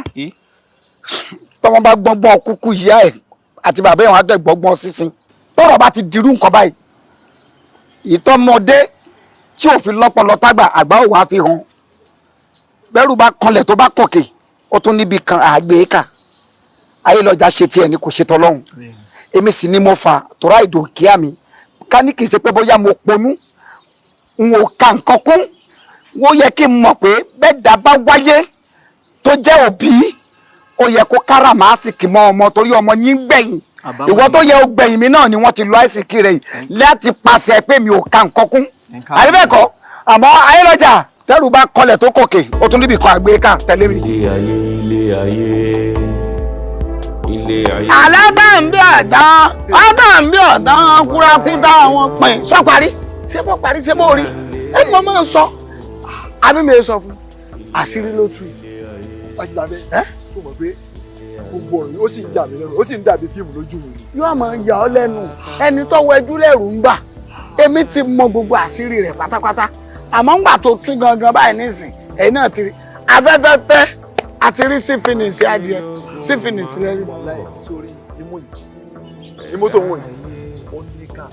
tọ́wọ́n bá gbọ́ngbọ́n kúkú ìyá ẹ̀ àti bàbá ẹ̀ wọ́n á tẹ̀ gbọ́ngbọ́n sísìn tọ́rọ̀ bá ti dirú nǹkan báyìí ìtọ́mọdé tí ò fi lọ́pọlọ tágbà àgbà ò wá fi hàn bẹ́rù bá kanlẹ̀ tó bá kọ̀kè ó tún níbi kan àgbéká ayé lọ́jà ṣe tiẹ̀ ni kò ṣe tọ́lọ́hún èmi sì ni mo fà tọ́ra ìdò kíá mi ká ní kì í ṣe pé bóyá mo ponú n ò ka nǹkan kún wọ́n yẹ kí n mọ̀ pé bẹ́ẹ̀ dá bá wáyé tó jẹ́ òbí ó yẹ kó káràmásìkì mọ́ ọmọ torí ọmọ yín gbẹ̀yìn ìwọ tó yẹ ó gbẹ̀yìn mi náà ni wọ́n ti lo àìsíkì rẹ̀ yìí láti pàṣẹ pé mi ò ka nǹkan kún àyẹ̀bẹ̀kọ́ àmọ́ ayélujára tẹ́rù bá kọlẹ̀ tó kọ̀kè ó tún níbi kan àgbéká tẹ̀lé mi. ilé ayé ilé ayé ilé ayé. alábàǹbí ọ̀dán ọ̀dàǹbí ọ̀dán kúrakúta àwọn pin sọ parí ṣé bó parí ṣé bó rí ẹ mọ máa ń sọ àbí mi sọ fún àṣírí ló tú yìí. Ajísàbẹ́ sọ mọ̀ pé gbogbo ọ̀rọ̀ yìí ó sì ń yà mí lẹ́nu ó sì ń dàbí fíìmù lójú mi. yóò máa yà ọ́ lẹ́nu ẹni tó wẹjú lẹ́rù ń bà èmi ti mọ gbogbo àṣírí rẹ̀ pátápátá àmọ́ ńgbà tó tú gangan báyìí nísìn ẹ̀yin náà ti rí afẹ́fẹ́ fẹ́ àti rí sífìnìsì adìẹ sífìnìsì lẹ́rìí. sórí imú tó wọ̀nyí ó ní ká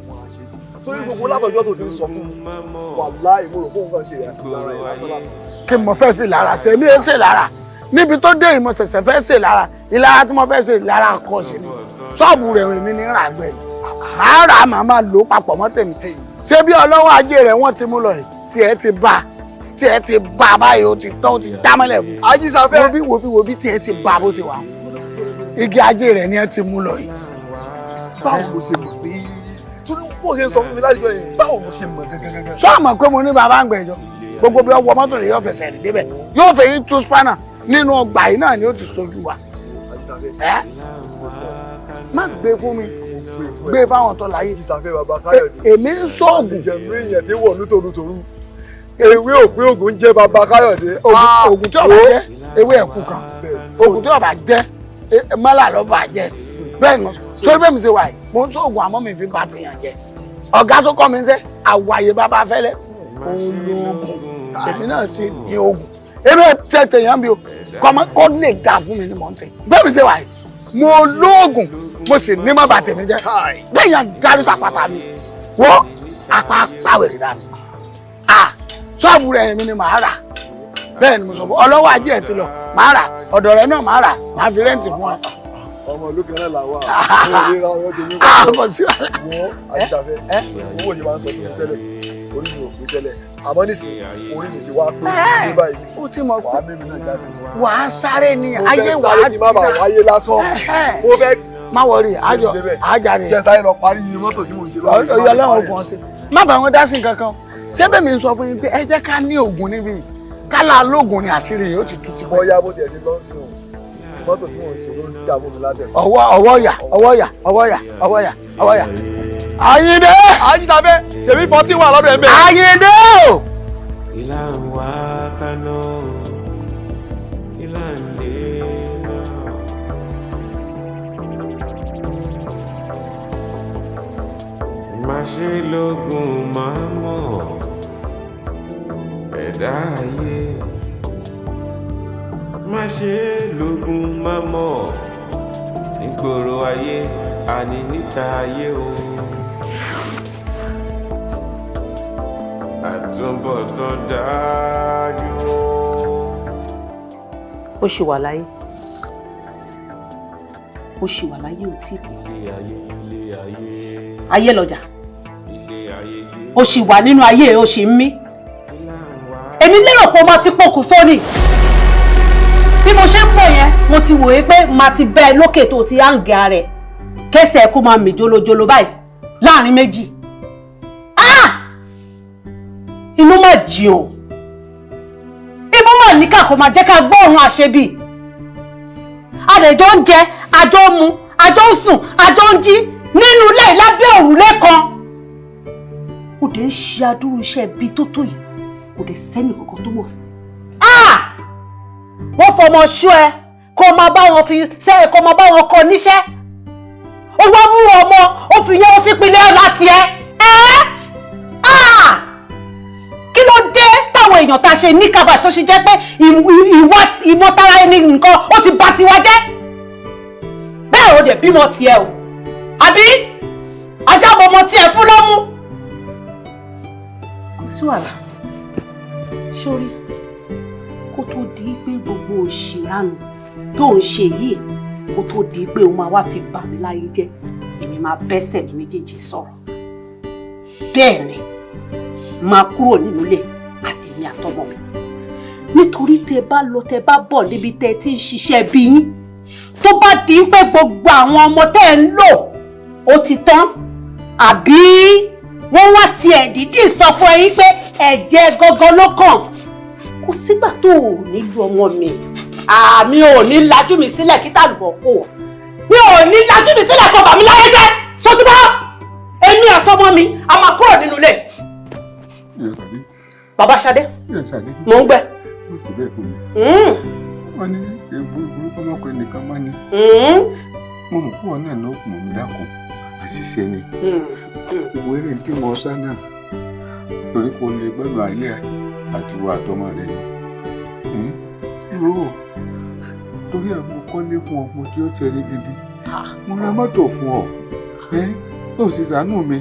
mú àṣẹ sórí gbogbo látọjọ́ tó ti sọ fún mi wàláhì mo rò fóun kan ṣe lára ẹ̀ lásánlásán. kí mo fẹ́ fi lára ṣe mí ẹ ṣe lára níbi tó dé ìmọ̀ ṣẹ̀ṣẹ̀ fẹ́ ṣe lára ìlara tí mo fẹ́ ṣe lára kọ́ sí ni ṣọ́ọ̀bù rẹ̀ rìn mí ní ràgbẹ́ màá rà á màá máa lò ó papọ̀ mọ́ tèmi ṣé bí ọlọ́wọ́ ajé rẹ̀ wọ́n ti mú lọ tiẹ̀ ti bá báyìí ó ti tán ó ti dámọ́lẹ̀ fún. Ajísafẹ́ wo bí tiẹ̀ ti bá bó ti wà igi ajé rẹ̀ ni ẹ ti mú lọ yìí. báwo ló ṣe mọ̀ pé torí bó ṣe ń sọ fún mi láti jọ yìí báwo ló ṣe mọ̀ gangan. sọ àmọ̀ pé mo ní bàbá ń gbẹ̀jọ gbogbo bí ọwọ́ mọ́tò rẹ̀ yóò fẹsẹ̀ rìn débẹ̀ yóò fẹ́ yín tú spanner nínú ọgbà yìí náà ni ó ti sojú wa. ẹ má gbé fún mi gbé fáwọn tó láyé. Ajísafẹ́ bàbá Káyọ̀dé èmi ń sọ́ọ̀gùn. ìjẹ̀mú èèyàn tí wọ̀ nítorútorú ewé òpin ògùn jẹ́ bàbá Káyọ̀dé. ògùn tí ó bá jẹ́ ewé ẹ̀kú kan ògùn tí ó bá jẹ́ mọ́là ló bá jẹ́ bẹ́ẹ̀ ni sórí bẹ́ẹ̀ mi ṣe wà yìí mo ń sọ́ọ̀gùn àmọ́ mi fi bá ti yàn jẹ́ ọ̀gá tó kọ́ mi ń sẹ́ àwàyè bàbá fẹ́lẹ́ olóògùn èmi náà sì ní oògùn èmi ò tẹ tèèyàn bí o kọ́ lè dà fún mi ní mọ̀ ń tẹ̀ bẹ́ẹ̀ mi ṣe wà yìí mo lóògùn mo sì ní mọ́ bàtẹ̀ mi jẹ́ bẹ́ẹ̀ yàn darí sàpàtà mi wọ́n apá pàwẹ̀rẹ̀ dànù ṣọ́ọ̀bù rẹ̀ mi ni màá rà bẹ́ẹ̀ ni mo sọ fún ọlọ́wọ́ ajé ẹ̀ ti lọ màá rà ọ̀dọ̀ rẹ̀ náà màá rà màá fi rẹ́ǹtì fún ẹ. ọmọ olókè náà là wà ní ìlera ọyọ́ tó ní kọ́ wọ́n Ajísafẹ́ owó yìí máa ń sọ fún mi tẹ́lẹ̀ orí mi ò pé tẹ́lẹ̀ àmọ́ nísìnyí orí mi ti wá pé ní báyìí nísìnyí wàá mímu náà jáde. wàá sáré ni ayé mo fẹ́ sáré kí má bàa wáyé lásán mo fẹ́. má wọrí àjọ àjàre. jẹ́ sáré lọ parí mọ́tò tí mo ń ṣe lọ́wọ́. ọyọ Ọlọ́run fún ọ sí má bàa wọn dá sí nǹkan kan ṣé bẹ́ẹ̀ mi ń sọ fún yín pé ẹ jẹ́ ká ní oògùn níbí kálá lóògùn ni àṣírí yìí ó ti tú ti pẹ́. bọ́yá bó tiẹ̀ ṣe lọ sí òun mọ́tò tí wọ́n ń ṣe ló ń dààmú mi látẹ̀. ọwọ́ yà. Ayíndé. Ajísafẹ́ ṣèbí 14 wà lọ́dọ̀ ẹ̀ bẹ́ẹ̀. Ayíndé o. ìlà ń wá kaná ìlà ń lé náà. má ṣe lógun máa mọ̀ ẹ̀dá ayé má ṣe lógun máa mọ̀ nígboro ayé àní níta ayé o. àtúbọ̀tán dájú o. ó ṣì wà láyé ó ṣì wà láyé ò tí kú. ayé lọ́jà ó ṣì wà nínú ayé ó ṣì ń mí. èmi lérò pé mo ti pokùn sóní bí mo ṣe ń pọ̀ yẹn mo ti wòye pé màá ti bẹ́ ẹ lókè tó ti hàǹgà rẹ̀ kẹsẹ̀ kó máa mì jolojolo báyìí láàrin méjì. inú mà jí o imú mà níkà kó máa jẹ́ ká gbọ́ òun àṣebí àdèjọ́ ń jẹ àjọ ń mu àjọ ń sùn àjọ ń jí nínú ilé lábẹ́ òrùlé kan ó dé ń ṣe adúrú iṣẹ́ ibi tó tó yìí kò dé sẹ́nì kankan tó mọ̀ sí. wọ́n fọmọ ṣú ẹ kó máa bá wọn fi sẹ́yìn kó máa bá wọn kọ níṣẹ́ ó wá mú ọmọ ó fi yẹ ó fi pinlẹ̀ láti ẹ. kí ló dé táwọn èèyàn ta ṣe níkàbà tó ṣe jẹ́ pé ìwà ìmọ̀tara ẹni nǹkan ó ti bà tiwa jẹ́ bẹ́ẹ̀ ó dẹ̀ bímọ tiẹ̀ o àbí ajá bọmọ tiẹ̀ fún lọ́mú. kò sí wàhálà sórí kó tó di pé gbogbo òṣìrànù tó ń ṣe yìí kó tó di pé o máa wá fi bà mí láyé jẹ́ èmi máa bẹ́sẹ̀ mi méjèèjì sọ̀rọ̀ bẹ́ẹ̀ ni máa kúrò nínú ilé àtẹ̀mí àtọmọ mi nítorí tẹ bá lọ tẹ bá bọ̀ níbi tẹ ti ń ṣiṣẹ́ bí yín tó bá di pé gbogbo àwọn ọmọ tẹ́ ń lò ó ti tán àbí wọ́n wá tiẹ̀ dídì sọ fún ẹ̀yin pé ẹ̀jẹ̀ gangan ló kàn kò sígbà tó ò ní lu ọmọ mi àmì ò ní lajú mi sílẹ̀ kí tàlùbọ̀ kò mi ò ní lajú mi sílẹ̀ kó bà mí láyé jẹ́ sọ́túbọ̀ èmi àtọmọ mi a máa kúrò nínú ilé. Bàbá Ṣadé. Mo ń gbẹ. Mo sì bẹ́ẹ̀ fún mi. Wọ́n ní egbò burúkú ọmọkùnrin nìkan máa ní. Mo mọ̀ púpọ̀ náà ló kùn mí dákun. Àṣìṣe ni. Ìwé rẹ̀ tí mo sá náà. Torí kò lè gbọ́dọ̀ ayé àti wo àtọmọ rẹ̀ ni. Irú torí ẹ̀ mo kọ́lé fún ọ mo tí ó ti rí gidi mo ra mọ́tò fún ọ ó sì ṣàánú mi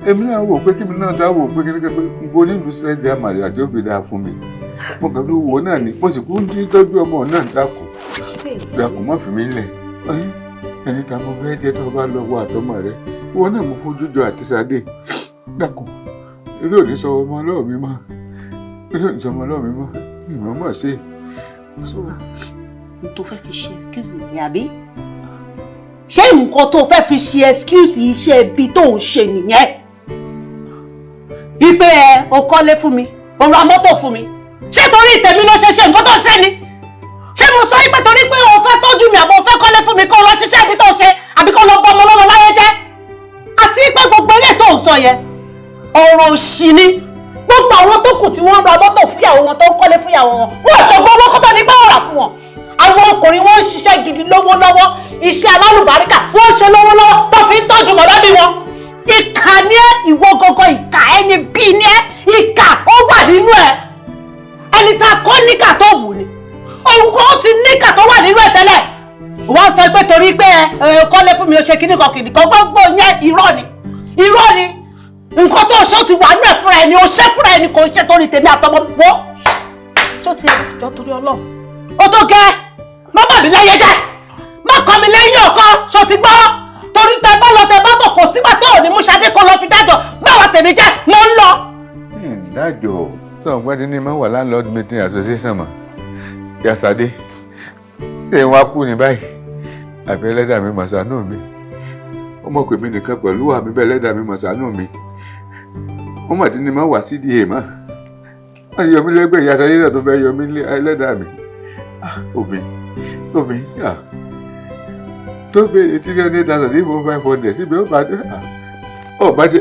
èmi náà wò pé kí mi náà dá wò pé kí n bo nílùú sẹ́ẹ̀dì àmàlẹ́ àti òbí dáa fún mi mo kàn ló wò náà ni mo sì kú ní tọ́jú ọmọ náà dákun má fi mí lẹ̀ ẹni tá mo fẹ́ jẹ́ tó bá lọ wọ àtọmọ rẹ ìwọ náà mo fojú jọ àti Ṣadé dákun eré òní sọ ọmọ ọlọ́ọ̀ mi mọ́ eré òní sọ ọmọ ọlọ́ọ̀ mi mọ́ ìmọ̀ mọ̀ ṣe. so n tó fẹ́ fi ṣe excuse mi àbí ṣé nǹkan tó fẹ́ fi ṣe excuse iṣẹ́ ibi tó ń ṣe nìyẹn wípé o kọ́lé fún mi o ra mọ́tò fún mi ṣé torí tèmi ló ṣe nǹkan tó ṣe ni ṣé mo sọ pé torí pé o fẹ́ tọ́jú mi àbí o fẹ́ kọ́lé fún mi kó lọ ṣiṣẹ́ ibi tó ṣe àbí kó lọ bọ ọmọ ọlọ́mọ láyé jẹ́ àti pé gbogbo ilé tó ń sọ yẹn ọ̀rọ̀ òṣì ni gbogbo àwọn tó kù tí wọ́n ra mọ́tò fúyàwó wọn tó ń kọ́lé fúyàwó wọn wọ́n ṣògo owó kó tó ní pé wọ́n rà fún wọn àwọn ọkùnrin wọn ń ṣiṣẹ́ gidi lọ́wọ́lọ́wọ́ iṣẹ́ alálùbáríkà wọ́n ń ṣe lọ́wọ́lọ́wọ́ tó fi ń tọ́jú mọ̀lẹ́bí wọn ìkà ni ẹ́ ìwọ gọ́gọ́ ìkà ẹni bí ni ẹ́ ìkà ó wà nínú ẹ̀ ẹni tá a kọ́ níkà tó wù ni òun kò ti níkà tó wà nínú ẹ̀ tẹ́lẹ̀ wọ́n sọ pé torí pé kọ́lé fún mi ó ṣe kíní kan gbogbo yẹn irọ́ ni nǹkan tó ṣe ó ti wà nínú ẹ̀ fúnra ẹni ó ṣe fúnra ẹni kò ṣe torí tèmi àtọmọ wọ́ ṣó ti jọ torí Ọlọ́run ó tó gẹ́ má bà mí láyé jẹ́ má kọ́ mi lẹ́yìn ọ̀kan ṣó ti gbọ́ torí tẹ bá lọ tẹ bá bọ̀ kò sígbà tó ò ní mú Ṣadé kó lọ fi dájọ́ báwa tèmi jẹ́ mo ń lọ. dájọ́ sọ̀rọ̀ pé ní máa wà landlord meeting association mọ̀ ìyá Ṣadé èèyàn wá kú ní báyìí àbí ẹlẹ́dàá mi mà ṣàánú mi ó mọ̀ pé mi nìkan pẹ̀lú àmì bẹ́ẹ̀ ẹlẹ́dàá mi mà ṣàánú mi ó mà dín ní máa wà sí ìdíyè mọ́ wọ́n yọ mí lẹ́gbẹ̀ẹ́ ìyá Ṣadé náà tó fẹ́ yọ mí ẹlẹ́dàá mi òbí tó béèrè 300,000 ní 500 síbi ó bá dé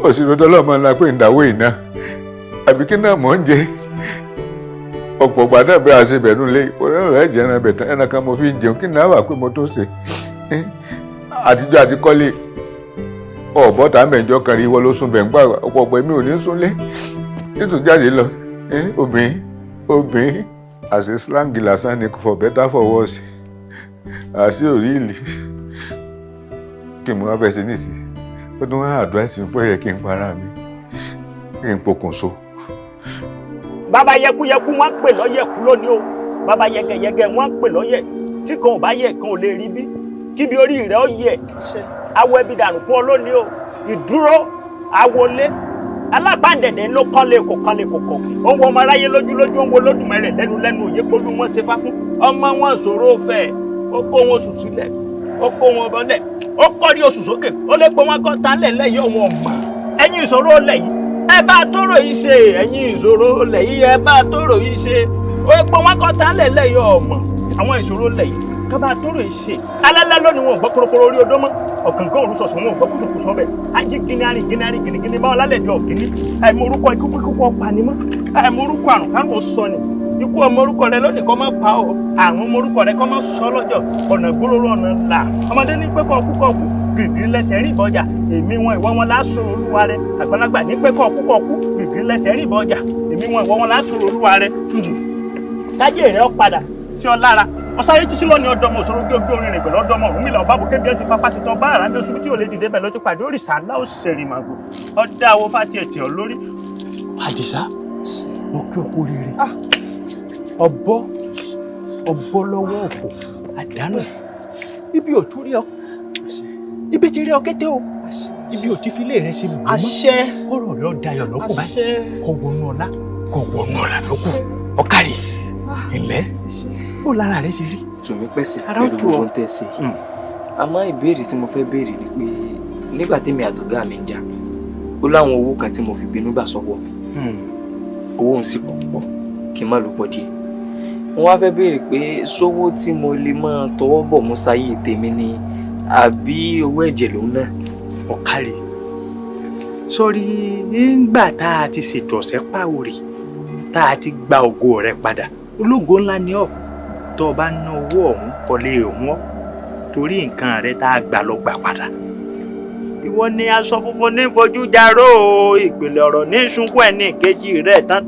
òsìrò tọ́lọ́mọ ńlá pé ìdáwó ìná àbí kí náà mọ̀ ń jẹ ọ̀pọ̀ gbàdá bẹ́ẹ̀ àṣebẹ̀nú lé ìpòrẹ́ rẹ̀ jẹ́ ẹran bẹ̀tán ẹran kan mo fi ń jẹun kí náà wà pé mo tó ṣe àtijọ́ àti kọ́lé ọ̀bọ̀tà mẹ́jọ kan rí wọ́n ló sún bẹ̀ ń gbà ọ̀pọ̀ ọ̀pọ̀ èmi ò ní súnlé nítorí jáde lọ obìnrin àṣẹ slangi lásán ni for better for worse àṣẹ òríìlì kí mo wá bẹ̀ sí nìsí ó tún wá advice pé yẹ kí n para mi kí n pokùnso. bàbá yẹkuyẹku wọn pè lọ́yẹ̀kú lónìí o bàbá yẹgẹyẹgẹ wọn pè lọ́yẹ̀ tí kan ò bá yẹ kan ò lè rí bí kíbi orí rẹ̀ ó yẹ awọ ẹbí dànù fún ọ lónìí o ìdúró awolé alábàndẹ̀dẹ̀ ló kọ́lé kò kọ́lé kò kọ́ ó ń wọ ọmọ aráyé lójúlójú ó ń wo Olódùmarè lẹ́nu òye polú wọn ṣe fá fún ọmọ wọn ṣòro fẹ́ ó kó wọn oṣù sílẹ̀ ó kó wọn bọ́lẹ̀ ó kọ́rí oṣù sókè ó lè pé wọn kọ́ tán lẹ̀ lẹ́yìn ọmọ ọ̀gbà ẹ̀yin ìṣòro lẹ̀ yìí ẹ bá tóró yìí ṣe ẹ̀yin ìṣòro lẹ̀ yìí ẹ bá tóró yìí ṣe ó lè pé wọn kọ́ tán lẹ̀ lẹ́yìn ọmọ àwọn ìṣòro lẹ̀ yìí ká bá tóró yìí ṣe alálẹ́ lónìí wọn ò gbọ́ korokoro orí odó mọ́ ọ̀kànkán òrùsọ̀sọ̀ wọn ò gbọ́ kùsùkùsọ̀ bẹ̀ ayé gíní gíní báwọn lálẹ́ di ọ̀gíní àìmọ̀ orúkọ ikú kíkú pani mọ́ àìmọ̀ orúkọ àrùn kárùn sọ ni ikú ọmọ orúkọ rẹ lónìí kọ́ máa pa ọ́ àrùn ọmọ orúkọ rẹ kọ́ máa sọ lọ́jọ́ ọ̀nà gbólóró ọ̀nà là ọmọdé ní pé kọ́ kú bìbí lẹ́sẹ̀ rí ìbọjà èmi wọn ìwọ wọn láṣọ olúwa rẹ àgbàlagbà ní pé kọ́ kú bìbí lẹ́sẹ̀ rí ìbọjà èmi wọn ìwọ wọn láṣọ olúwa rẹ kájé rẹ ọ padà sí ọ lára ọsáré títí lónìí ọdọmọ òṣòro gbé ogbé orin rìn pẹ̀lú ọdọmọ Ọ̀rúnmìlà ọba bùkẹ́ bí ẹ ti pápá sí tán bá àràǹdó ṣubú tí ò lè dìde bẹ́ẹ̀ lọ́jọ́ pàdé òrìṣà ńlá ó ṣẹ̀rì màgò ọdẹ àwọ fàtí ẹ̀tì ọ lórí. Àdìsá mo kí o kú rere ọbọ lọ́wọ́ òfò àdánù ibi ò tún rí ọ ibi ti rí ọ kété o ibi ò ti fi ilé rẹ ṣe mọ kọrọ rẹ ọ dayọ̀ lọkùn báyìí kọ wọnú ọlá lọkùn ọkàrí ilẹ̀ bó lára rẹ ṣe rí. tùmí pẹ̀sì pẹ̀lú gbogbo ń tẹ̀sí àmọ́ ìbéèrè tí mo fẹ́ béèrè ni pé nígbà tí mi àtọ̀gá mi ń jà ó láwọn owó kan tí mo fi bínú gbà sọ́wọ́ mi owó ń sì pọ̀ kí n má lò pọ̀ díẹ̀ wọ́n wá fẹ́ béèrè pé sówó tí mo lè máa tọwọ́ bọ̀ mú sáyé tèmi ni àbí owó ẹ̀jẹ̀ lòun náà. ọ̀kàrí sórí nígbà tá a ti ṣètò ọ̀sẹ̀ pàwòrì tá a ti gba ògo rẹ padà ológo ńlá ni ọ tó o bá ná owó ọ̀hún kọ́lé ọ̀hún torí nǹkan rẹ tá a gbà lọ gbà padà. ìwọ ni aṣọ funfun ní fojú jaró ìpìlẹ̀ ọ̀rọ̀ ní sunkún ẹ̀ ní ìkejì rẹ̀ tán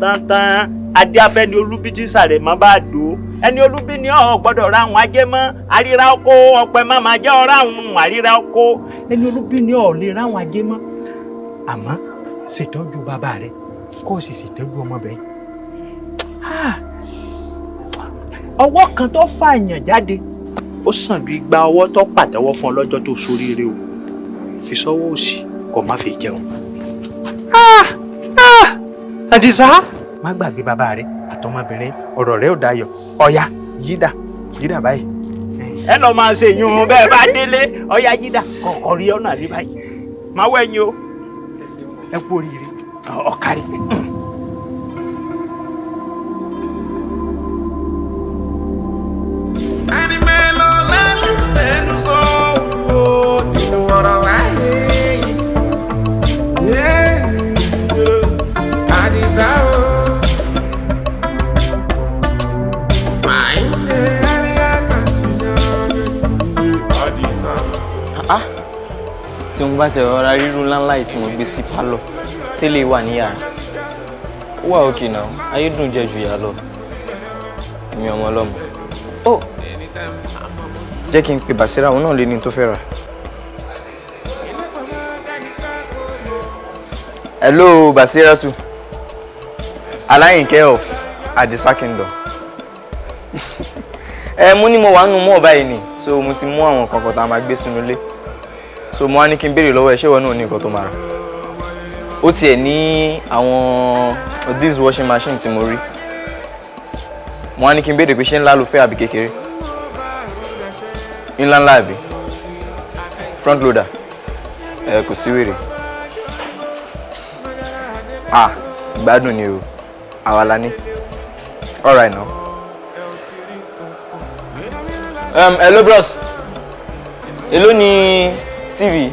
adé afẹ́ni olúbítí sàrẹ̀ má bá dò ẹni olúbí ni ọ̀ gbọ́dọ̀ ra àwọn ajé mọ́ àríra oko ọ̀pẹ máma jẹ́ ọ̀rá àwọn àríra oko ẹni olúbí ni ọ̀ lè ra àwọn ajé mọ́ àmọ́ ṣètọ́jú bàbá rẹ kó o sì ṣètọ́jú ọmọbìnrin ọwọ́ kan tó fààyàn jáde ó sàn ju igba ọwọ́ tó pàtẹ́wọ́ fún ọ lọ́jọ́ tó ṣoríire o fi sọ́wọ́ òsì kó má fi jẹun. Àdìsá má gbàgbé bàbá rẹ àtọmọbìnrin ọ̀rọ̀ rẹ ò dayọ̀ ọ̀ya yídà báyìí. ẹ lọ máa ṣe ìyún bẹ́ẹ̀ bá délé ọ̀ya yídà kọ̀ọ̀kan rí ọ̀nà rí báyìí má wẹ̀yìn o ẹ kú oríire ọ̀kárí. Tí mo bá ti rọra rírú ńláńlá yìí tí mo gbé sí pálọ̀ tẹ́lẹ̀ wà ní yàrá ó wà òkè náà ayé dùn jẹ ju ìyá lọ èmi ọmọ ọlọ́mọ ó jẹ́ kí n pe Bàṣírà òun náà lé ní tó fẹ́ rà. Hello Bàṣírátù Aláyìnkẹ́ of Àdìsá Kingdom mo ní mo wà nínú mọ́ báyìí ni so mo ti mú àwọn kankan tá a máa gbé sínú ilé so mo wá ní kí n béèrè lọ́wọ́ ẹ ṣé ìwọ náà ní nǹkan tó máa rà ó tiẹ̀ ní àwọn this washing machine tí mo rí mo wá ní kí n béèrè pé ṣé ńlá ló fẹ́ àbí kékeré ńlá àbí front loader kò sí wèrè gbádùn ni o àwa la ní all right now hello bros èló ni TV.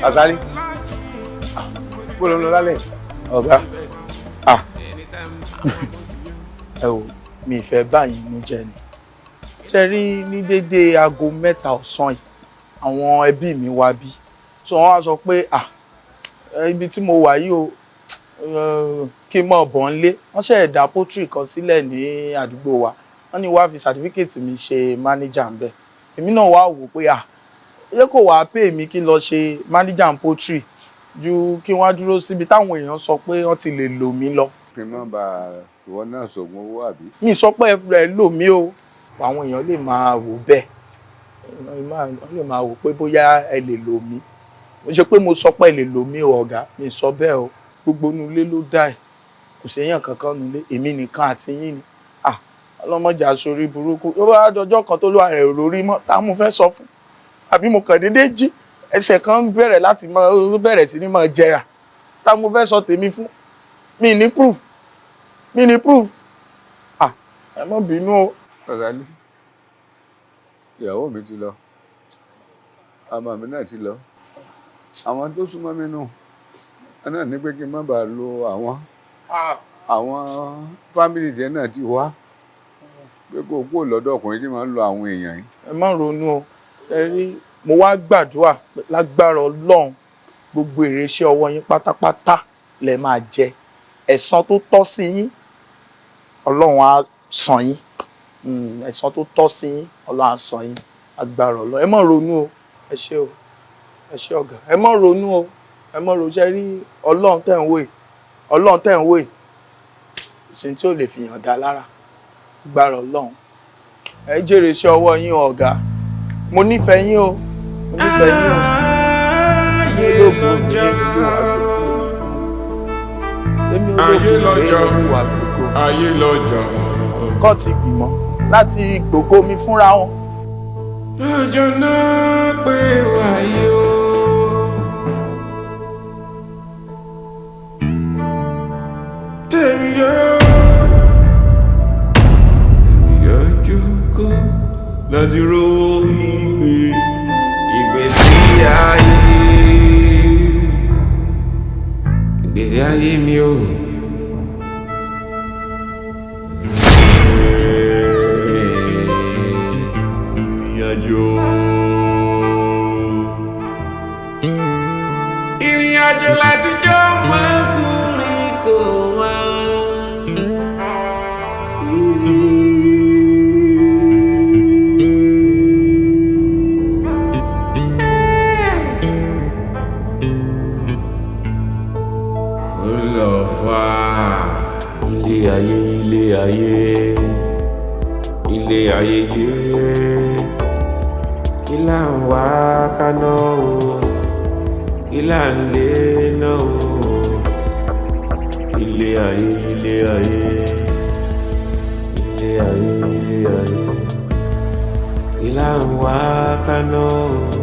Azali bó ló ń lọ lálẹ́ ọ̀gá ẹ wò mi ìfẹ́ báyìí ló jẹ́ ni ṣe rí ní déédéé aago 3 ọ̀sán yìí àwọn ẹbí mi wá bí so wọ́n á sọ pé ibi tí mo wà yìí o kí n mọ̀ bọ̀ ń lé wọ́n ṣe ẹ̀dá pọ́tírì kan sílẹ̀ ní àdúgbò wa wọ́n ní wá fi sàtífíkẹ́tì mi ṣe mánéjà ń bẹ̀ èmi náà wá wò pé yẹ kó wàá pè mí kí n lọ ṣe manager poultry ju kí wọ́n á dúró síbi táwọn èèyàn sọ pé wọ́n ti lè lò mí lọ. kí n má ba ìwọ náà sọ̀gbọ́n owó àbí. mi sọ pé ẹ lò mí o àwọn èèyàn lè máa wò bẹ́ẹ̀ wọ́n lè máa wò pé bóyá ẹ lè lò mí mo ṣe pé mo sọ pé ẹ lè lò mí o ọ̀gá mi sọ bẹ́ẹ̀ o gbogbo inú ilé ló dá ẹ̀ kò séèyàn kankan nínú ilé èmi nìkan àti yín ni ọlọ́mọjà aṣorí burúkú ó bá dọjọ́ kan tó lọ ààrẹ òrórí mọ́ tá mo fẹ́ sọ fún àbí mo kàn déédéé jí ẹsẹ̀ kan bẹ̀rẹ̀ láti máa bẹ̀rẹ̀ sí ní máa jẹrà tá mo fẹ́ sọ tèmi fún mi ní proof ẹ má bínú o. Ọ̀gáni ìyàwó mi ti lọ ọmọ mi náà ti lọ àwọn tó súnmọ́ mi nù ẹ náà ní pé kí n má bàa lo àwọn fámìlì jẹ náà ti wá pé kó kúrò lọ́dọ̀ ọkùnrin tí máa ń lo àwọn èèyàn yìí. ẹ má ronú o ẹ rí mo wá gbàdúrà lágbára Ọlọ́run gbogbo èrè iṣẹ́ ọwọ́ yín pátápátá lẹ máa jẹ ẹ̀san tó tọ́ sí yín Ọlọ́run á san yín ẹ̀san tó tọ́ sí yín Ọlọ́run á san yín agbára Ọlọ́run ẹ má ronú o ẹ ṣé o ẹ ṣé ọ̀gá ẹ má ronú o ẹ má ronú ṣe rí Ọlọ́run tẹ̀ ń wò sí tí ò lè fi hàn dá lára agbára Ọlọ́run ẹ jèrè iṣẹ́ ọwọ́ yín ọ̀gá mo nífẹ̀ẹ́ yín o mo nífẹ̀ẹ́ yín o. ayé lọ́jọ́ ayé lọ́jọ́. kọ́ ti gbìmọ̀ láti gbògo mi fúnra wọn. lọ́jọ́ náà pé wáyé o. tèmi yóò yọjú. ayé mi o. Ìrìn àjò láti jọ ọmọkùnrin kò wá. Ó lọ fà ilé ayé ilé ayé ilé ayé yé kí là ń wá kaná o kí là ń lé náà o ilé ayé ilé ayé ilé ayé ilé ayé kí là ń wá kaná o.